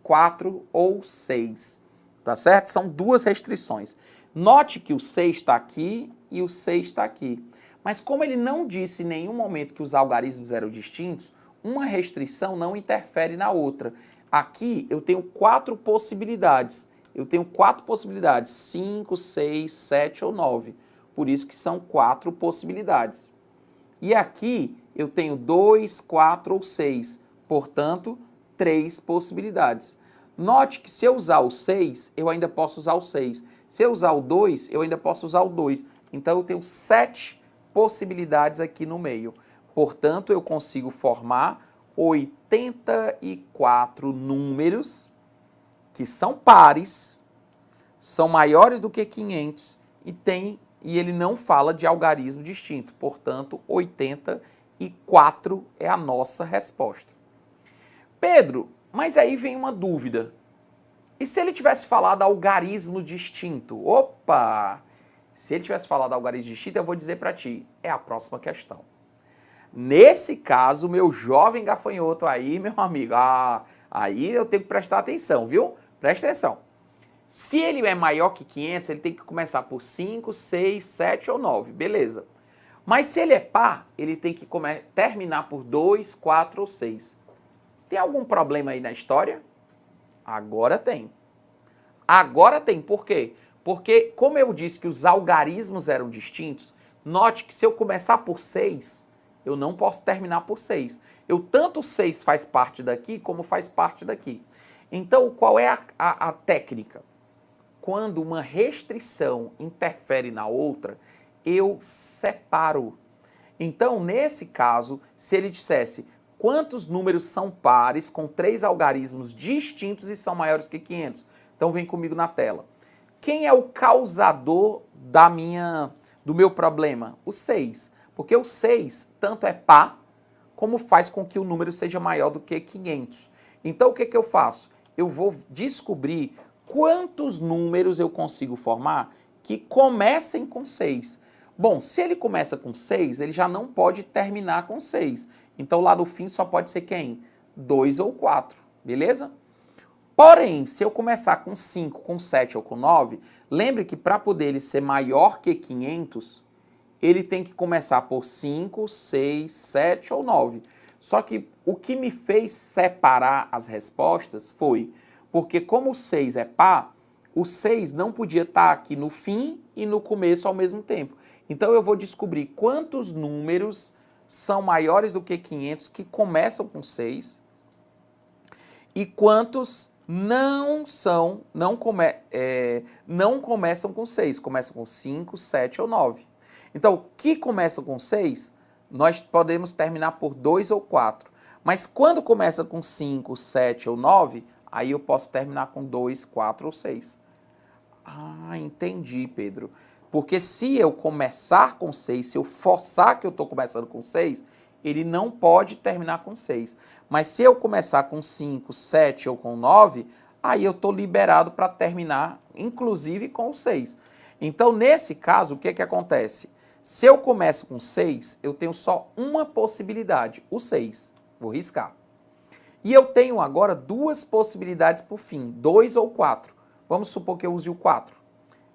4 ou 6. Tá certo? São duas restrições. Note que o 6 está aqui e o 6 está aqui. Mas como ele não disse em nenhum momento que os algarismos eram distintos, uma restrição não interfere na outra. Aqui eu tenho 4 possibilidades. 5, 6, 7 ou 9. Por isso que são 4 possibilidades. E aqui eu tenho 2, 4 ou 6. Portanto, 3 possibilidades. Note que se eu usar o 6, eu ainda posso usar o 6. Se eu usar o 2, eu ainda posso usar o 2. Então eu tenho 7 possibilidades aqui no meio. Portanto, eu consigo formar 84 números que são pares, são maiores do que 500 e ele não fala de algarismo distinto. Portanto, 84 é a nossa resposta. Pedro, mas aí vem uma dúvida. E se ele tivesse falado algarismo distinto? Opa! Se ele tivesse falado algarismo distinto, eu vou dizer para ti, é a próxima questão. Nesse caso, meu jovem gafanhoto aí, meu amigo, aí eu tenho que prestar atenção, viu? Presta atenção. Se ele é maior que 500, ele tem que começar por 5, 6, 7 ou 9, beleza. Mas se ele é par, ele tem que terminar por 2, 4 ou 6. Tem algum problema aí na história? Agora tem. Agora tem. Por quê? Porque, como eu disse que os algarismos eram distintos, note que se eu começar por 6, eu não posso terminar por 6. Tanto 6 faz parte daqui, como faz parte daqui. Então, qual é a técnica? Quando uma restrição interfere na outra, eu separo. Então, nesse caso, se ele dissesse quantos números são pares com 3 algarismos distintos e são maiores que 500? Então, vem comigo na tela. Quem é o causador do meu problema? O 6. Porque o 6 tanto é par, como faz com que o número seja maior do que 500. Então, o que eu faço? Eu vou descobrir quantos números eu consigo formar que comecem com 6. Bom, se ele começa com 6, ele já não pode terminar com 6. Então, lá no fim, só pode ser quem? 2 ou 4, beleza? Porém, se eu começar com 5, com 7 ou com 9, lembre que para poder ele ser maior que 500, ele tem que começar por 5, 6, 7 ou 9. Só que o que me fez separar as respostas foi porque como o 6 é par, o 6 não podia estar aqui no fim e no começo ao mesmo tempo. Então eu vou descobrir quantos números são maiores do que 500 que começam com 6 e quantos não começam com 6, começam com 5, 7 ou 9. Então, o que começa com 6, nós podemos terminar por 2 ou 4. Mas quando começa com 5, 7 ou 9, aí eu posso terminar com 2, 4 ou 6. Entendi, Pedro. Porque se eu começar com 6, se eu forçar que eu estou começando com 6, ele não pode terminar com 6. Mas se eu começar com 5, 7 ou com 9, aí eu estou liberado para terminar, inclusive, com o 6. Então, nesse caso, o que acontece? Se eu começo com 6, eu tenho só uma possibilidade, o 6. Vou riscar. E eu tenho agora 2 possibilidades por fim, 2 ou 4. Vamos supor que eu use o 4.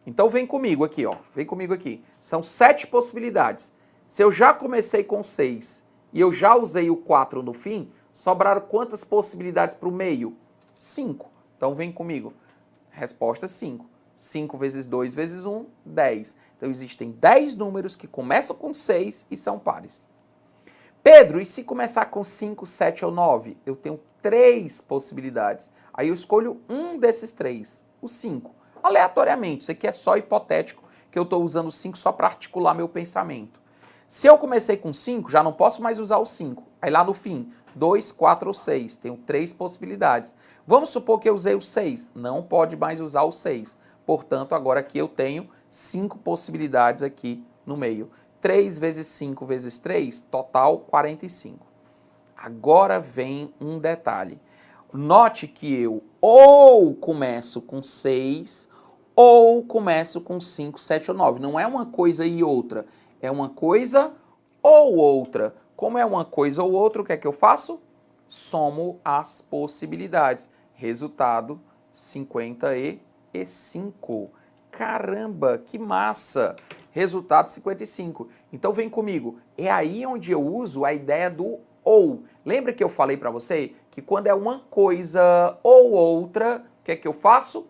Então vem comigo aqui, ó. Vem comigo aqui. São 7 possibilidades. Se eu já comecei com 6 e eu já usei o 4 no fim, sobraram quantas possibilidades para o meio? 5. Então vem comigo. Resposta 5. 5 vezes 2 vezes 1, 10. Então, existem 10 números que começam com 6 e são pares. Pedro, e se começar com 5, 7 ou 9? Eu tenho 3 possibilidades. Aí eu escolho um desses 3, o 5. Aleatoriamente, isso aqui é só hipotético, que eu estou usando o 5 só para articular meu pensamento. Se eu comecei com 5, já não posso mais usar o 5. Aí lá no fim, 2, 4 ou 6. Tenho 3 possibilidades. Vamos supor que eu usei o 6. Não pode mais usar o 6. Portanto, agora aqui eu tenho 5 possibilidades aqui no meio. 3 vezes 5 vezes 3, total 45. Agora vem um detalhe. Note que eu ou começo com 6 ou começo com 5, 7 ou 9. Não é uma coisa e outra. É uma coisa ou outra. Como é uma coisa ou outra, o que é que eu faço? Somo as possibilidades. Resultado, 55. Caramba, que massa! Resultado 55. Então vem comigo. É aí onde eu uso a ideia do ou. Lembra que eu falei para você que quando é uma coisa ou outra, o que é que eu faço?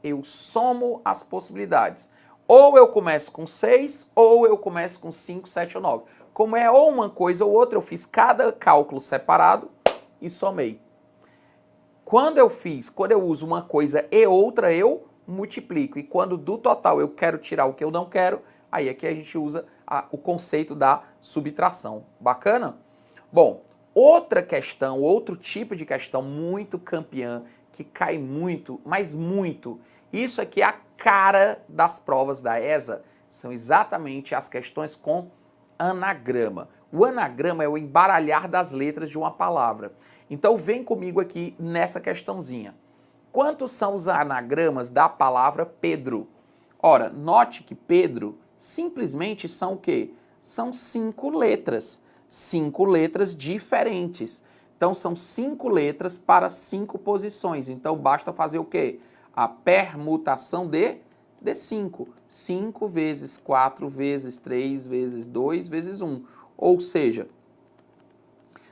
Eu somo as possibilidades. Ou eu começo com 6, ou eu começo com 5, 7 ou 9. Como é ou uma coisa ou outra, eu fiz cada cálculo separado e somei. Quando eu uso uma coisa e outra, eu multiplico. E quando do total eu quero tirar o que eu não quero, aí é que a gente usa o conceito da subtração. Bacana? Bom, outra questão, outro tipo de questão muito campeã, que cai muito, mas muito. Isso aqui é a cara das provas da ESA, são exatamente as questões com anagrama. O anagrama é o embaralhar das letras de uma palavra. Então vem comigo aqui nessa questãozinha. Quantos são os anagramas da palavra Pedro? Ora, note que Pedro simplesmente são o quê? São 5 letras. 5 letras diferentes. Então são 5 letras para 5 posições. Então basta fazer o quê? A permutação de 5. 5 vezes 4 vezes 3 vezes 2 vezes 1. Ou seja,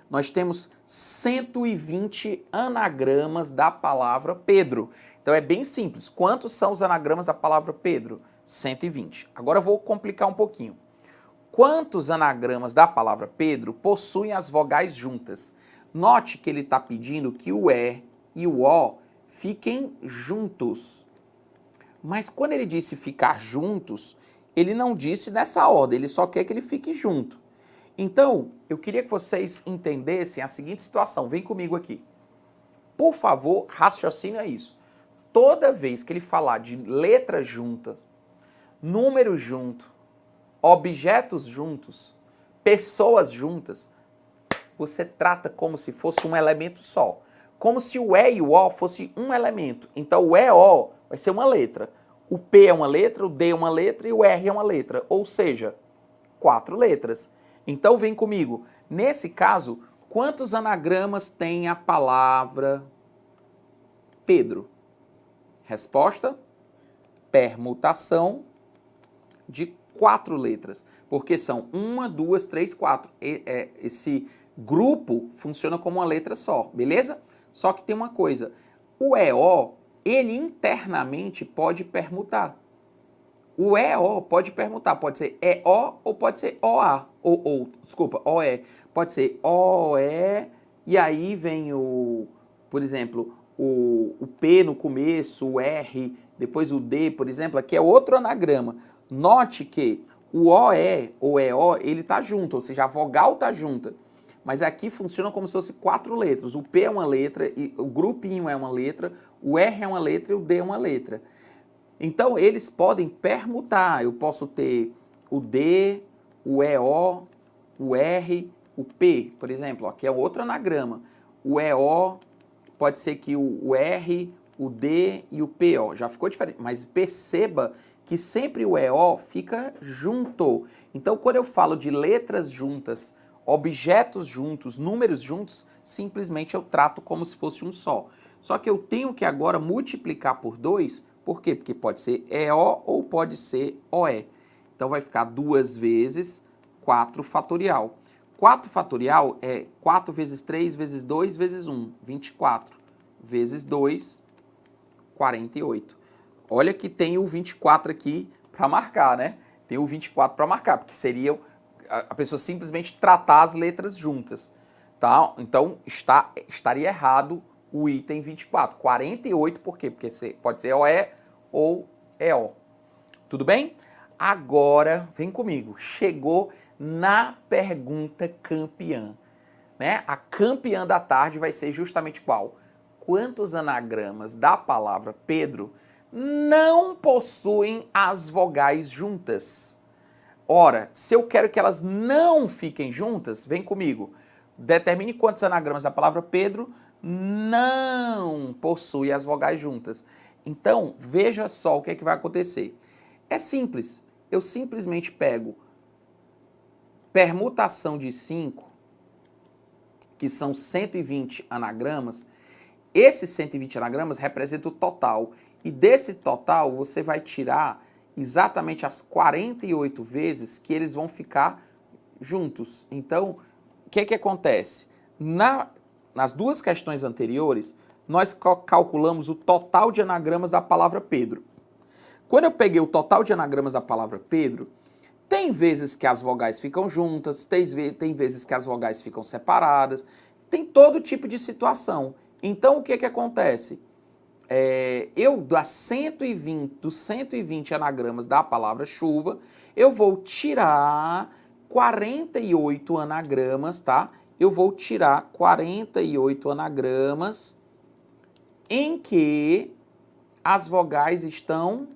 nós temos 120 anagramas da palavra Pedro. Então é bem simples. Quantos são os anagramas da palavra Pedro? 120. Agora eu vou complicar um pouquinho. Quantos anagramas da palavra Pedro possuem as vogais juntas? Note que ele está pedindo que o E e o O fiquem juntos. Mas quando ele disse ficar juntos, ele não disse nessa ordem, ele só quer que ele fique junto. Então, eu queria que vocês entendessem a seguinte situação. Vem comigo aqui. Por favor, raciocina isso. Toda vez que ele falar de letras juntas, números juntos, objetos juntos, pessoas juntas, você trata como se fosse um elemento só. Como se o E e o O fosse um elemento. Então, o E-O vai ser uma letra. O P é uma letra, o D é uma letra e o R é uma letra. Ou seja, 4 letras. Então, vem comigo. Nesse caso, quantos anagramas tem a palavra Pedro? Resposta: permutação de 4 letras. Porque são 1, 2, 3, 4. Esse grupo funciona como uma letra só, beleza? Só que tem uma coisa. O EO, ele internamente pode permutar. O EO pode permutar, pode ser EO ou pode ser OA, desculpa, OE. Pode ser OE e aí vem por exemplo, o P no começo, o R, depois o D, por exemplo, aqui é outro anagrama. Note que o OE ou EO, ele tá junto, ou seja, a vogal tá junta. Mas aqui funciona como se fosse 4 letras. O P é uma letra, e o grupinho é uma letra, o R é uma letra e o D é uma letra. Então, eles podem permutar. Eu posso ter o D, o EO, o R, o P, por exemplo. Aqui é outro anagrama. O EO, pode ser que o R, o D e o P, ó, já ficou diferente. Mas perceba que sempre o EO fica junto. Então, quando eu falo de letras juntas, objetos juntos, números juntos, simplesmente eu trato como se fosse um só. Só que eu tenho que agora multiplicar por 2, por quê? Porque pode ser EO ou pode ser OE. Então vai ficar 2 vezes 4 fatorial. 4 fatorial é 4 vezes 3 vezes 2 vezes 1, 24. Vezes 2, 48. olha que tem o 24 aqui para marcar, né? Tem o 24 para marcar, porque seria a pessoa simplesmente tratar as letras juntas, tá? Então, estaria errado o item 24. 48, por quê? Porque pode ser OE ou EO. Tudo bem? Agora, vem comigo. Chegou na pergunta campeã, né? A campeã da tarde vai ser justamente qual? Quantos anagramas da palavra Pedro não possuem as vogais juntas? Ora, se eu quero que elas não fiquem juntas, vem comigo. Determine quantos anagramas da palavra Pedro não possui as vogais juntas. Então, veja só o que é que vai acontecer. É simples. Eu simplesmente pego permutação de 5, que são 120 anagramas. Esses 120 anagramas representam o total. E desse total, você vai tirar exatamente as 48 vezes que eles vão ficar juntos. Então, o que é que acontece? Nas duas questões anteriores, nós calculamos o total de anagramas da palavra Pedro. Quando eu peguei o total de anagramas da palavra Pedro, tem vezes que as vogais ficam juntas, tem vezes que as vogais ficam separadas, tem todo tipo de situação. Então, o que é que acontece? Dos 120 anagramas da palavra chuva, eu vou tirar 48 anagramas, tá? Eu vou tirar 48 anagramas em que as vogais estão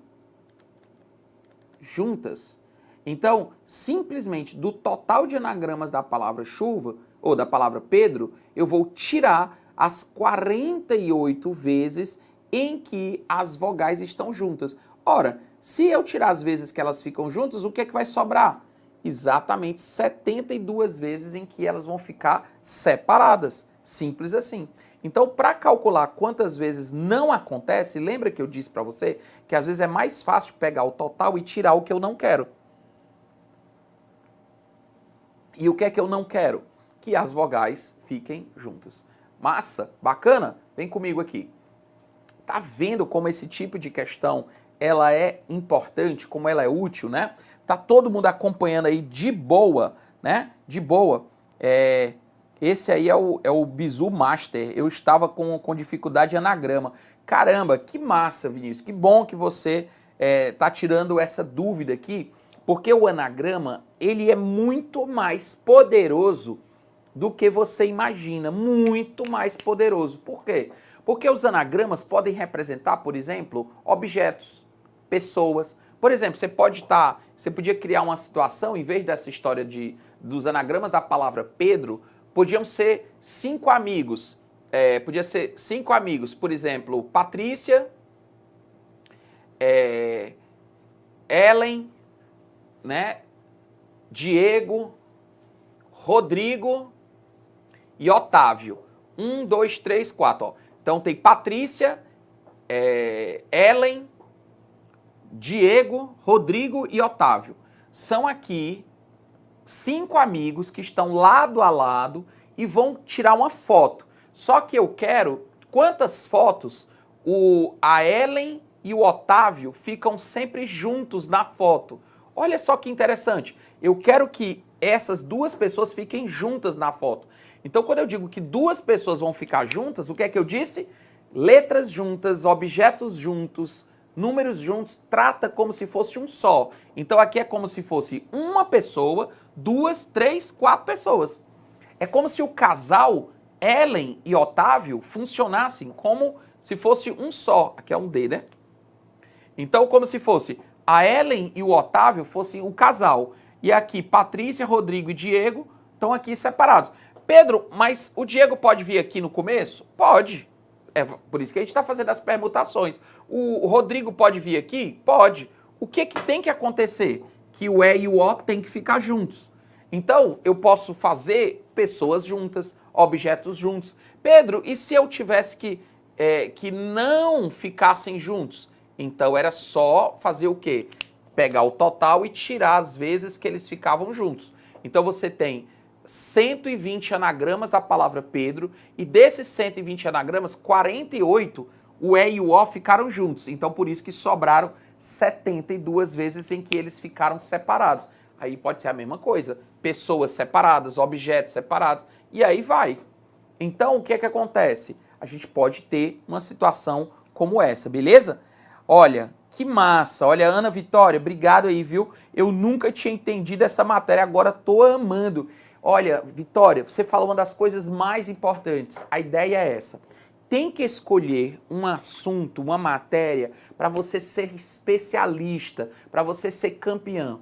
juntas. Então, simplesmente do total de anagramas da palavra chuva, ou da palavra Pedro, eu vou tirar as 48 vezes em que as vogais estão juntas. Ora, se eu tirar as vezes que elas ficam juntas, o que é que vai sobrar? Exatamente 72 vezes em que elas vão ficar separadas. Simples assim. Então, para calcular quantas vezes não acontece, lembra que eu disse para você que às vezes é mais fácil pegar o total e tirar o que eu não quero. E o que é que eu não quero? Que as vogais fiquem juntas. Massa? Bacana? Vem comigo aqui. Tá vendo como esse tipo de questão ela é importante, como ela é útil, né? Tá todo mundo acompanhando aí de boa, né? De boa. Esse aí é o Bizu Master. Eu estava com dificuldade de anagrama. Caramba, que massa, Vinícius. Que bom que você tá tirando essa dúvida aqui, porque o anagrama, ele é muito mais poderoso do que você imagina. Muito mais poderoso. Por quê? Porque os anagramas podem representar, por exemplo, objetos, pessoas. Por exemplo, você podia criar uma situação, em vez dessa história dos anagramas da palavra Pedro, podiam ser 5 amigos. Podia ser 5 amigos, por exemplo, Patrícia, Ellen, né, Diego, Rodrigo e Otávio. 1, 2, 3, 4. Ó. Então tem Patrícia, Ellen, Diego, Rodrigo e Otávio. São aqui 5 amigos que estão lado a lado e vão tirar uma foto. Só que eu quero quantas fotos a Ellen e o Otávio ficam sempre juntos na foto. Olha só que interessante. Eu quero que essas duas pessoas fiquem juntas na foto. Então, quando eu digo que duas pessoas vão ficar juntas, o que é que eu disse? Letras juntas, objetos juntos, números juntos, trata como se fosse um só. Então, aqui é como se fosse uma pessoa, 2, 3, 4 pessoas. É como se o casal Ellen e Otávio funcionassem como se fosse um só. Aqui é um D, né? Então, como se fosse a Ellen e o Otávio fossem um casal. E aqui, Patrícia, Rodrigo e Diego estão aqui separados. Pedro, mas o Diego pode vir aqui no começo? Pode. É por isso que a gente está fazendo as permutações. O Rodrigo pode vir aqui? Pode. O que tem que acontecer? Que o E e o O tem que ficar juntos. Então, eu posso fazer pessoas juntas, objetos juntos. Pedro, e se eu tivesse que não ficassem juntos? Então, era só fazer o quê? Pegar o total e tirar as vezes que eles ficavam juntos. Então, você tem 120 anagramas da palavra Pedro, e desses 120 anagramas, 48, o E e o O ficaram juntos. Então, por isso que sobraram 72 vezes em que eles ficaram separados. Aí pode ser a mesma coisa. Pessoas separadas, objetos separados, e aí vai. Então, o que é que acontece? A gente pode ter uma situação como essa, beleza? Olha, que massa. Olha, Ana Vitória, obrigado aí, viu? Eu nunca tinha entendido essa matéria, agora tô amando. Olha, Vitória, você falou uma das coisas mais importantes. A ideia é essa. Tem que escolher um assunto, uma matéria, para você ser especialista, para você ser campeão.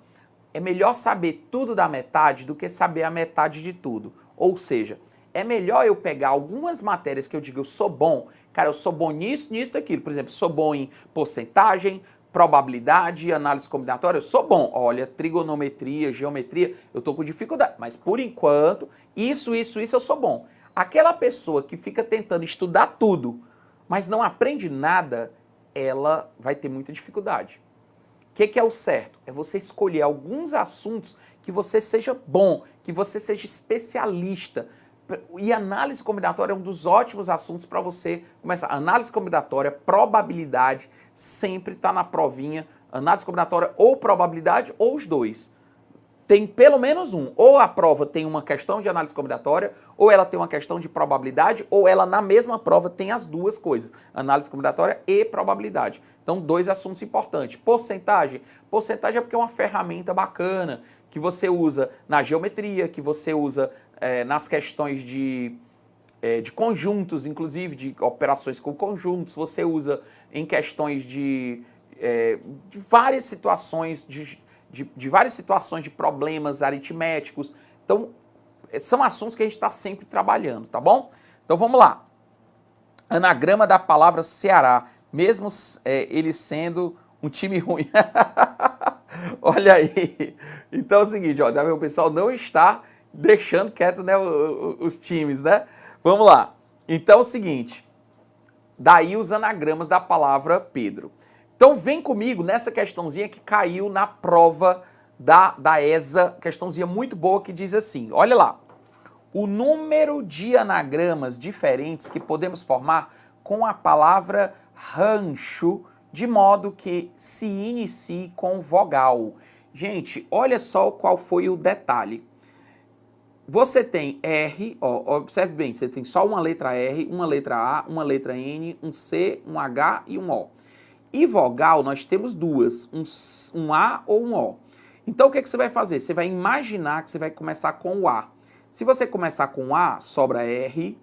É melhor saber tudo da metade do que saber a metade de tudo. Ou seja, é melhor eu pegar algumas matérias que eu digo, eu sou bom, cara, eu sou bom nisso, nisso, aquilo. Por exemplo, sou bom em porcentagem, probabilidade, análise combinatória, eu sou bom. Olha, trigonometria, geometria, eu tô com dificuldade. Mas por enquanto, isso eu sou bom. Aquela pessoa que fica tentando estudar tudo, mas não aprende nada, ela vai ter muita dificuldade. O que é o certo? É você escolher alguns assuntos que você seja bom, que você seja especialista. E análise combinatória é um dos ótimos assuntos para você começar. Análise combinatória, probabilidade, sempre está na provinha. Análise combinatória ou probabilidade ou os dois. Tem pelo menos um. Ou a prova tem uma questão de análise combinatória, ou ela tem uma questão de probabilidade, ou ela na mesma prova tem as duas coisas, análise combinatória e probabilidade. Então, dois assuntos importantes. Porcentagem. Porcentagem é porque é uma ferramenta bacana que você usa na geometria, que você usa nas questões de conjuntos, inclusive, de operações com conjuntos, você usa em questões de várias situações de várias situações de problemas aritméticos. Então, são assuntos que a gente está sempre trabalhando, tá bom? Então, vamos lá. Anagrama da palavra Ceará, mesmo ele sendo um time ruim. Olha aí. Então é o seguinte, ó, o pessoal não está deixando quieto, né, os times, né? Vamos lá. Então é o seguinte, daí os anagramas da palavra Pedro. Então vem comigo nessa questãozinha que caiu na prova da ESA, questãozinha muito boa que diz assim, olha lá, o número de anagramas diferentes que podemos formar com a palavra rancho, de modo que se inicie com vogal. Gente, olha só qual foi o detalhe. Você tem R, ó, observe bem, você tem só uma letra R, uma letra A, uma letra N, um C, um H e um O. E vogal, nós temos duas, um A ou um O. Então, o que você vai fazer? Você vai imaginar que você vai começar com o A. Se você começar com o A, sobra R,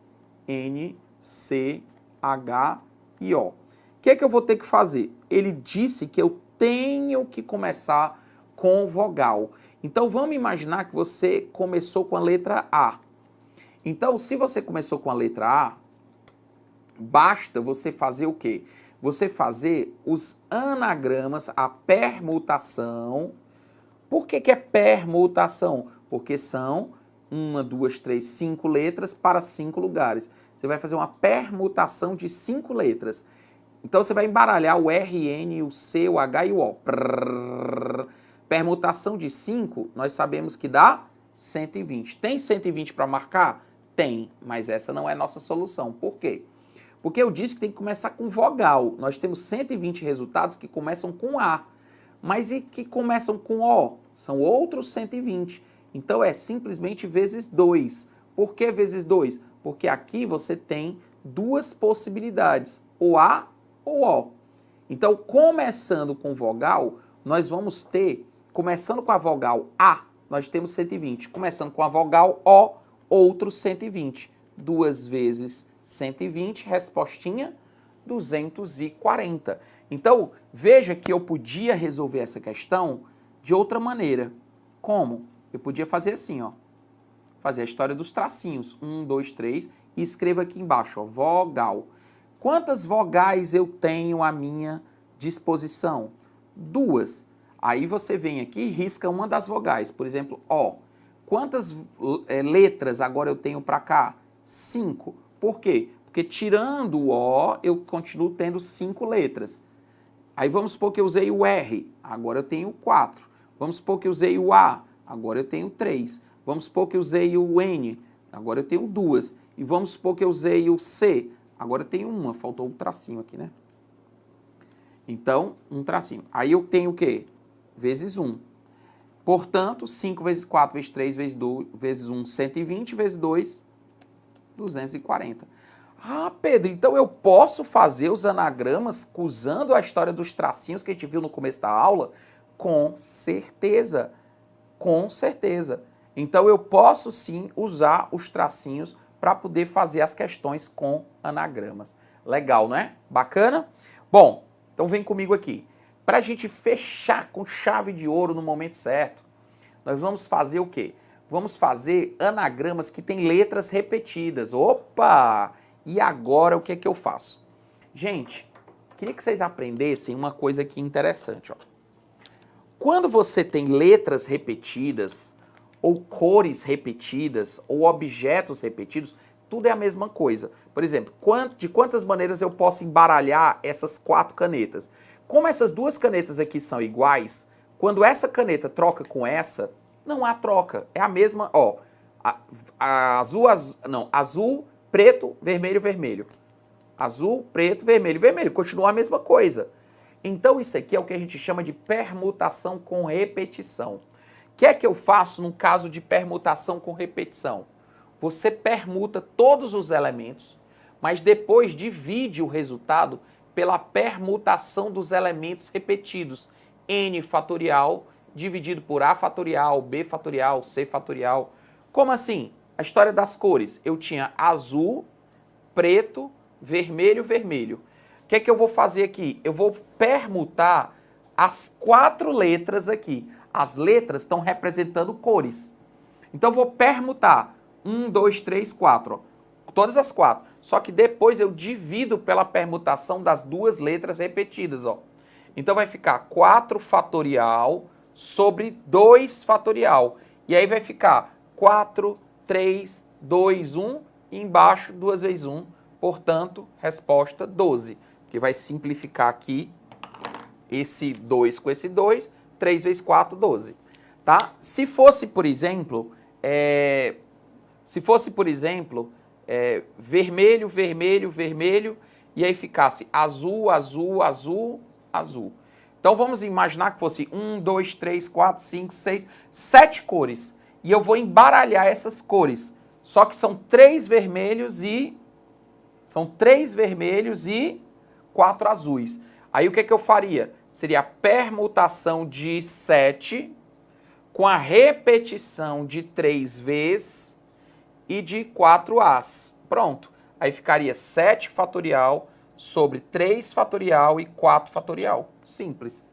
N, C, H e O. O que eu vou ter que fazer? Ele disse que eu tenho que começar com vogal. Então, vamos imaginar que você começou com a letra A. Então, se você começou com a letra A, basta você fazer o quê? Você fazer os anagramas, a permutação. Por que é permutação? Porque são 1, 2, 3, 5 letras para 5 lugares. Você vai fazer uma permutação de 5 letras. Então você vai embaralhar o R, N, o C, o H e o O. Permutação de 5, nós sabemos que dá 120. Tem 120 para marcar? Tem, mas essa não é a nossa solução. Por quê? Porque eu disse que tem que começar com vogal. Nós temos 120 resultados que começam com A. Mas e que começam com O? São outros 120. Então é simplesmente vezes 2. Por que vezes 2? Porque aqui você tem duas possibilidades, ou A ou O. Então, começando com vogal, nós vamos ter, começando com a vogal A, nós temos 120. Começando com a vogal O, outros 120. 2 vezes 120, respostinha 240. Então, veja que eu podia resolver essa questão de outra maneira. Como? Eu podia fazer assim, ó. Fazer a história dos tracinhos. 1, 2, 3. E escreva aqui embaixo, ó, vogal. Quantas vogais eu tenho à minha disposição? 2. Aí você vem aqui e risca uma das vogais. Por exemplo, O. Quantas letras agora eu tenho para cá? 5. Por quê? Porque tirando o O, eu continuo tendo 5 letras. Aí vamos supor que eu usei o R, agora eu tenho 4. Vamos supor que eu usei o A, agora eu tenho 3. Vamos supor que eu usei o N, agora eu tenho 2. E vamos supor que eu usei o C, Agora tem uma, faltou um tracinho aqui, né? Então, um tracinho. Aí eu tenho o quê? Vezes 1. Portanto, 5 vezes 4 vezes 3 vezes 2 vezes 1, 120, vezes 2, 240. Ah, Pedro, então eu posso fazer os anagramas usando a história dos tracinhos que a gente viu no começo da aula? Com certeza, com certeza. Então eu posso sim usar os tracinhos para poder fazer as questões com anagramas. Legal, não é? Bacana? Bom, então vem comigo aqui. Para a gente fechar com chave de ouro no momento certo, nós vamos fazer o quê? Vamos fazer anagramas que têm letras repetidas. Opa! E agora o que é que eu faço? Gente, queria que vocês aprendessem uma coisa aqui interessante. Ó. Quando você tem letras repetidas, ou cores repetidas, ou objetos repetidos, tudo é a mesma coisa. Por exemplo, de quantas maneiras eu posso embaralhar essas 4 canetas? Como essas 2 canetas aqui são iguais, quando essa caneta troca com essa, não há troca. É a mesma, ó, azul, preto, vermelho, vermelho. Azul, preto, vermelho, vermelho. Continua a mesma coisa. Então isso aqui é o que a gente chama de permutação com repetição. O que é que eu faço no caso de permutação com repetição? Você permuta todos os elementos, mas depois divide o resultado pela permutação dos elementos repetidos. N fatorial dividido por A fatorial, B fatorial, C fatorial. Como assim? A história das cores. Eu tinha azul, preto, vermelho, vermelho. O que é que eu vou fazer aqui? Eu vou permutar as 4 letras aqui. As letras estão representando cores. Então eu vou permutar 1, 2, 3, 4. Todas as 4. Só que depois eu divido pela permutação das 2 letras repetidas. Ó. Então vai ficar 4 fatorial sobre 2 fatorial. E aí vai ficar 4, 3, 2, 1 e embaixo 2 vezes 1. Portanto, resposta 12. Que vai simplificar aqui esse 2 com esse 2. 3 vezes 4, 12. Tá? Se fosse, por exemplo, vermelho, vermelho, vermelho, e aí ficasse azul, azul, azul, azul. Então vamos imaginar que fosse 1, 2, 3, 4, 5, 6, 7 cores. E eu vou embaralhar essas cores. Só que são 3 vermelhos e 4 azuis. Aí o que é que eu faria? Seria a permutação de 7 com a repetição de 3 vezes e de 4 As. Pronto. Aí ficaria 7 fatorial sobre 3 fatorial e 4 fatorial. Simples.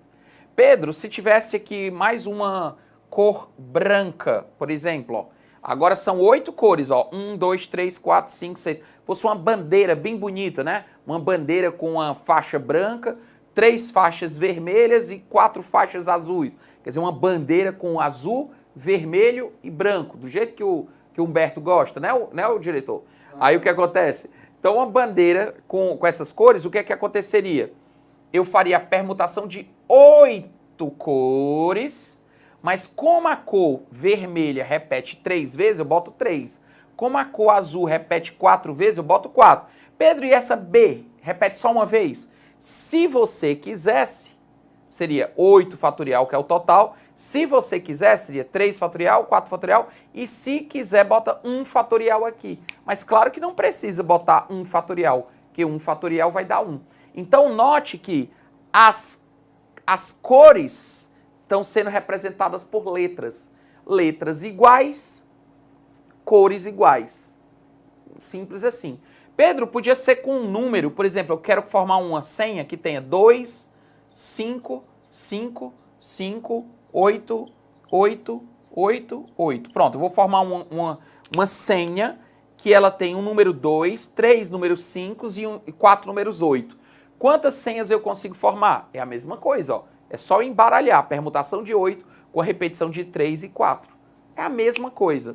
Pedro, se tivesse aqui mais uma cor branca, por exemplo, ó, agora são 8 cores, ó, 1, 2, 3, 4, 5, 6. Fosse uma bandeira bem bonita, né? Uma bandeira com uma faixa branca, 3 faixas vermelhas e 4 faixas azuis. Quer dizer, uma bandeira com azul, vermelho e branco, do jeito que o Humberto gosta, né, o diretor? Aí o que acontece? Então, uma bandeira com essas cores, o que é que aconteceria? Eu faria a permutação de 8 cores, mas como a cor vermelha repete 3 vezes, eu boto 3. Como a cor azul repete 4 vezes, eu boto 4. Pedro, e essa B repete só uma vez? Se você quisesse, seria 8 fatorial, que é o total. Se você quiser, seria 3 fatorial, 4 fatorial. E se quiser, bota 1 fatorial aqui. Mas claro que não precisa botar 1 fatorial, porque 1 fatorial vai dar 1. Então, note que as cores estão sendo representadas por letras. Letras iguais, cores iguais. Simples assim. Pedro, podia ser com um número. Por exemplo, eu quero formar uma senha que tenha 2, 5, 5, 5, 8, 8, 8, 8. Pronto, eu vou formar uma senha que ela tem um número 2, 3 números 5 e 4 números 8. Quantas senhas eu consigo formar? É a mesma coisa, ó. É só embaralhar a permutação de 8 com a repetição de 3 e 4. É a mesma coisa.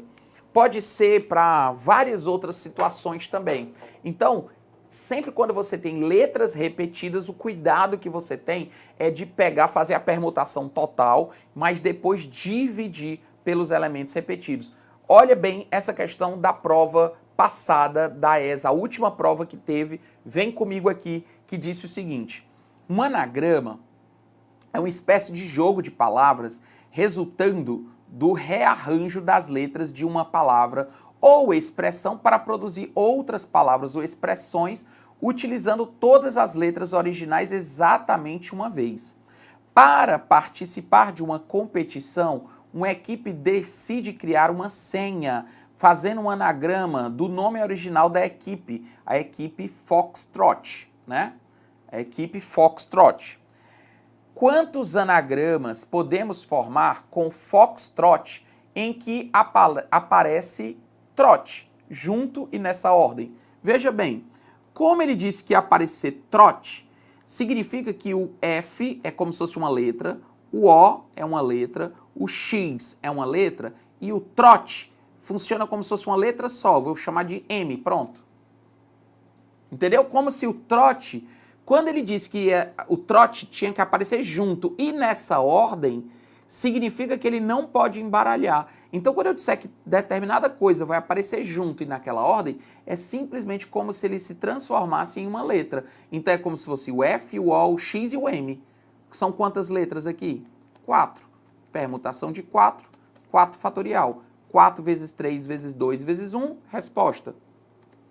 Pode ser para várias outras situações também. Então, sempre quando você tem letras repetidas, o cuidado que você tem é de fazer a permutação total, mas depois dividir pelos elementos repetidos. Olha bem essa questão da prova passada da ESA, a última prova que teve, vem comigo aqui, que disse o seguinte: um anagrama é uma espécie de jogo de palavras resultando do rearranjo das letras de uma palavra ou expressão para produzir outras palavras ou expressões utilizando todas as letras originais exatamente uma vez. Para participar de uma competição, uma equipe decide criar uma senha, fazendo um anagrama do nome original da equipe, a equipe Foxtrot, né? A equipe Foxtrot. Quantos anagramas podemos formar com Foxtrot em que aparece trot, junto e nessa ordem? Veja bem, como ele disse que ia aparecer trot, significa que o F é como se fosse uma letra, o O é uma letra, o X é uma letra e o trot funciona como se fosse uma letra só, vou chamar de M, pronto. Entendeu? Como se o trot, quando ele disse que o trot tinha que aparecer junto e nessa ordem, significa que ele não pode embaralhar. Então, quando eu disser que determinada coisa vai aparecer junto e naquela ordem, é simplesmente como se ele se transformasse em uma letra. Então, é como se fosse o F, o O, o X e o M. São quantas letras aqui? 4. Permutação de 4, 4 fatorial. 4 vezes 3 vezes 2 vezes 1, resposta: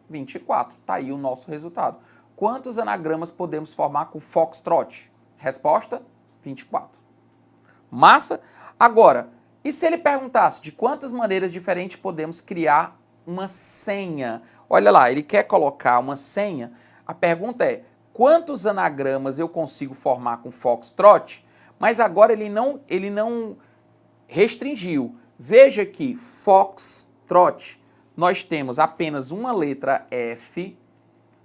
24. Está aí o nosso resultado. Quantos anagramas podemos formar com Foxtrot? Resposta: 24. Massa? Agora, e se ele perguntasse de quantas maneiras diferentes podemos criar uma senha? Olha lá, ele quer colocar uma senha. A pergunta é: quantos anagramas eu consigo formar com Foxtrot? Mas agora ele não restringiu. Veja que Foxtrot, nós temos apenas uma letra F,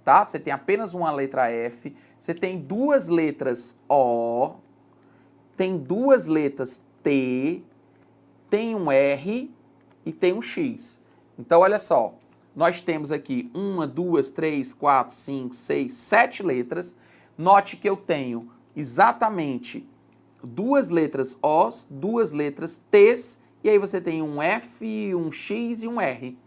tá? Você tem apenas uma letra F, você tem duas letras O, tem duas letras T, tem um R e tem um X. Então, olha só, nós temos aqui 1, 2, 3, 4, 5, 6, 7 letras. Note que eu tenho exatamente duas letras Os, duas letras T's, e aí você tem um F, um X e um R.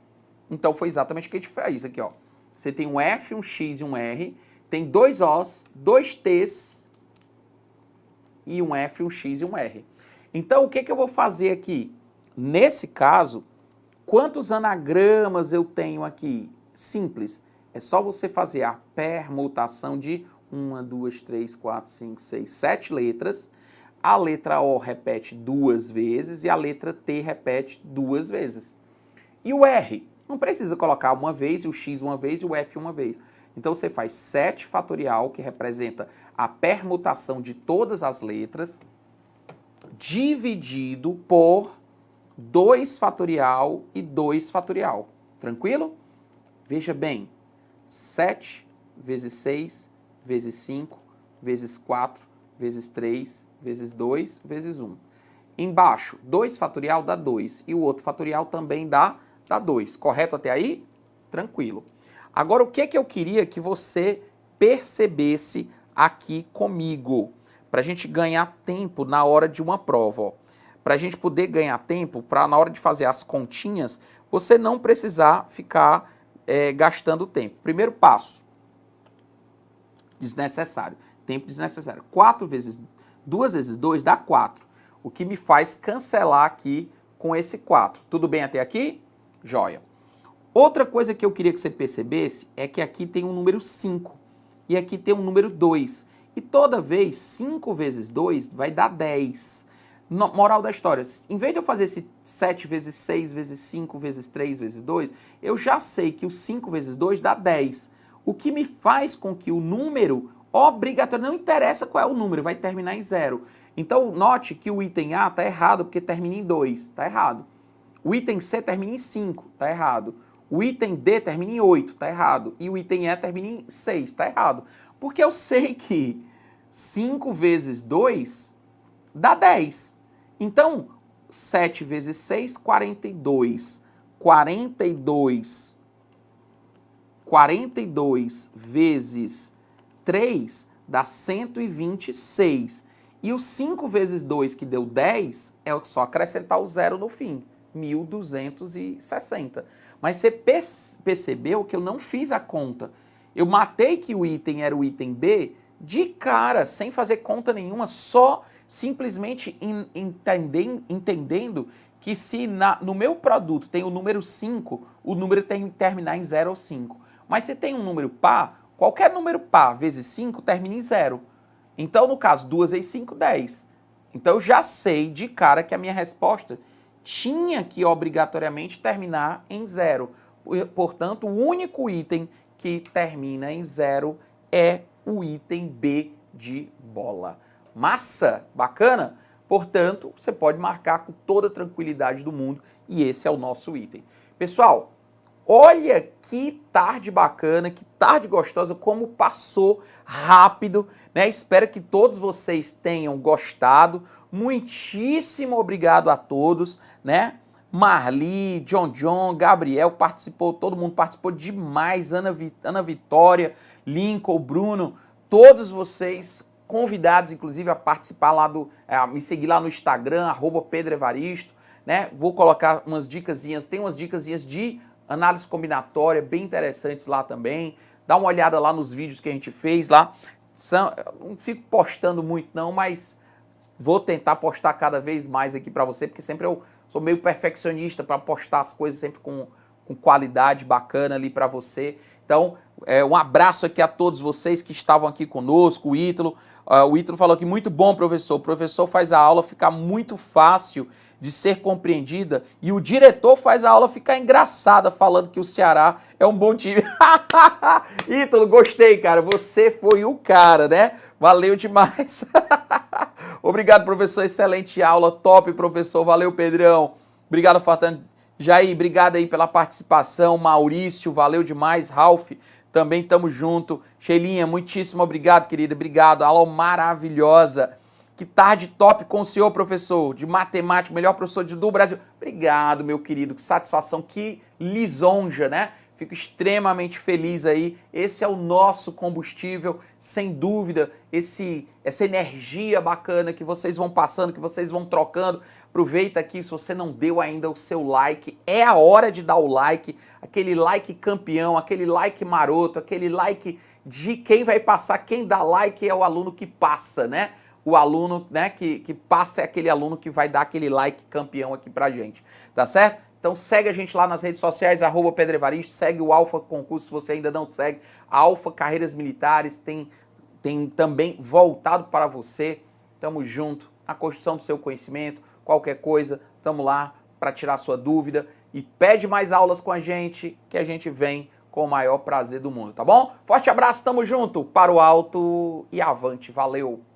Então, foi exatamente o que a gente fez aqui, ó. Você tem um F, um X e um R, tem dois Os, dois T's, e um F, um X e um R. Então, o que eu vou fazer aqui? Nesse caso, quantos anagramas eu tenho aqui? Simples. É só você fazer a permutação de 1, 2, 3, 4, 5, 6, 7 letras. A letra O repete 2 vezes e a letra T repete 2 vezes. E o R? Não precisa colocar uma vez, e o X uma vez e o F uma vez. Então, você faz 7 fatorial, que representa a permutação de todas as letras, dividido por 2 fatorial e 2 fatorial. Tranquilo? Veja bem, 7 vezes 6, vezes 5, vezes 4, vezes 3, vezes 2, vezes 1. Embaixo, 2 fatorial dá 2, e o outro fatorial também dá 2. Correto até aí? Tranquilo. Agora, o que eu queria que você percebesse aqui comigo, para a gente ganhar tempo na hora de uma prova. Para a gente poder ganhar tempo, para na hora de fazer as continhas, você não precisar ficar gastando tempo. Primeiro passo, desnecessário, tempo desnecessário. 2 vezes 2 dá 4, o que me faz cancelar aqui com esse 4. Tudo bem até aqui? Joia. Outra coisa que eu queria que você percebesse é que aqui tem um número 5 e aqui tem um número 2. E toda vez 5 vezes 2 vai dar 10. Moral da história, em vez de eu fazer esse 7 vezes 6 vezes 5 vezes 3 vezes 2, eu já sei que o 5 vezes 2 dá 10. O que me faz com que o número obrigatório, não interessa qual é o número, vai terminar em 0. Então, note que o item A está errado porque termina em 2, está errado. O item C termina em 5, está errado. O item D termina em 8, está errado. E o item E termina em 6, está errado. Porque eu sei que 5 vezes 2 dá 10. Então, 7 vezes 6, 42. 42 vezes 3 dá 126. E o 5 vezes 2, que deu 10, é só acrescentar o 0 no fim. 1.260. Mas você percebeu que eu não fiz a conta. Eu matei que o item era o item B de cara, sem fazer conta nenhuma, só simplesmente entendendo que se no meu produto tem o número 5, o número tem que terminar em 0 ou 5. Mas se tem um número par, qualquer número par vezes 5 termina em 0. Então, no caso, 2 vezes 5, 10. Então, eu já sei de cara que a minha resposta tinha que obrigatoriamente terminar em 0. Portanto, o único item que termina em 0 é o item B de bola. Massa? Bacana? Portanto, você pode marcar com toda a tranquilidade do mundo e esse é o nosso item. Pessoal, olha que tarde bacana, que tarde gostosa, como passou rápido, né? Espero que todos vocês tenham gostado. Muitíssimo obrigado a todos, né? Marli, John, Gabriel participou, todo mundo participou demais, Ana Vitória, Lincoln, Bruno, todos vocês convidados, inclusive, a participar lá me seguir lá no Instagram, @PedroEvaristo, né? Vou colocar umas dicasinhas, tem umas dicasinhas de análise combinatória bem interessantes lá também. Dá uma olhada lá nos vídeos que a gente fez lá. Eu não fico postando muito não, mas vou tentar postar cada vez mais aqui para você, porque sempre eu sou meio perfeccionista para postar as coisas sempre com qualidade bacana ali para você. Então, um abraço aqui a todos vocês que estavam aqui conosco, o Ítalo. O Ítalo falou que muito bom, professor. O professor faz a aula ficar muito fácil de ser compreendida e o diretor faz a aula ficar engraçada falando que o Ceará é um bom time. Ítalo, gostei, cara. Você foi o cara, né? Valeu demais. Obrigado, professor. Excelente aula. Top, professor. Valeu, Pedrão. Obrigado, Fortano. Jair, obrigado aí pela participação. Maurício, valeu demais. Ralph, também tamo junto. Sheilinha, muitíssimo obrigado, querida. Obrigado. Aula maravilhosa. Que tarde top com o senhor, professor, de matemática, melhor professor do Brasil. Obrigado, meu querido, que satisfação, que lisonja, né? Fico extremamente feliz aí. Esse é o nosso combustível, sem dúvida, essa energia bacana que vocês vão passando, que vocês vão trocando. Aproveita aqui, se você não deu ainda o seu like, é a hora de dar o like, aquele like campeão, aquele like maroto, aquele like de quem vai passar, quem dá like é o aluno que passa, né? O aluno, né, que passa é aquele aluno que vai dar aquele like campeão aqui pra gente, tá certo? Então segue a gente lá nas redes sociais, @PedroEvaristo, segue o Alfa Concurso se você ainda não segue, a Alfa Carreiras Militares tem também voltado para você, tamo junto, a construção do seu conhecimento, qualquer coisa, tamo lá para tirar sua dúvida e pede mais aulas com a gente, que a gente vem com o maior prazer do mundo, tá bom? Forte abraço, tamo junto, para o alto e avante, valeu!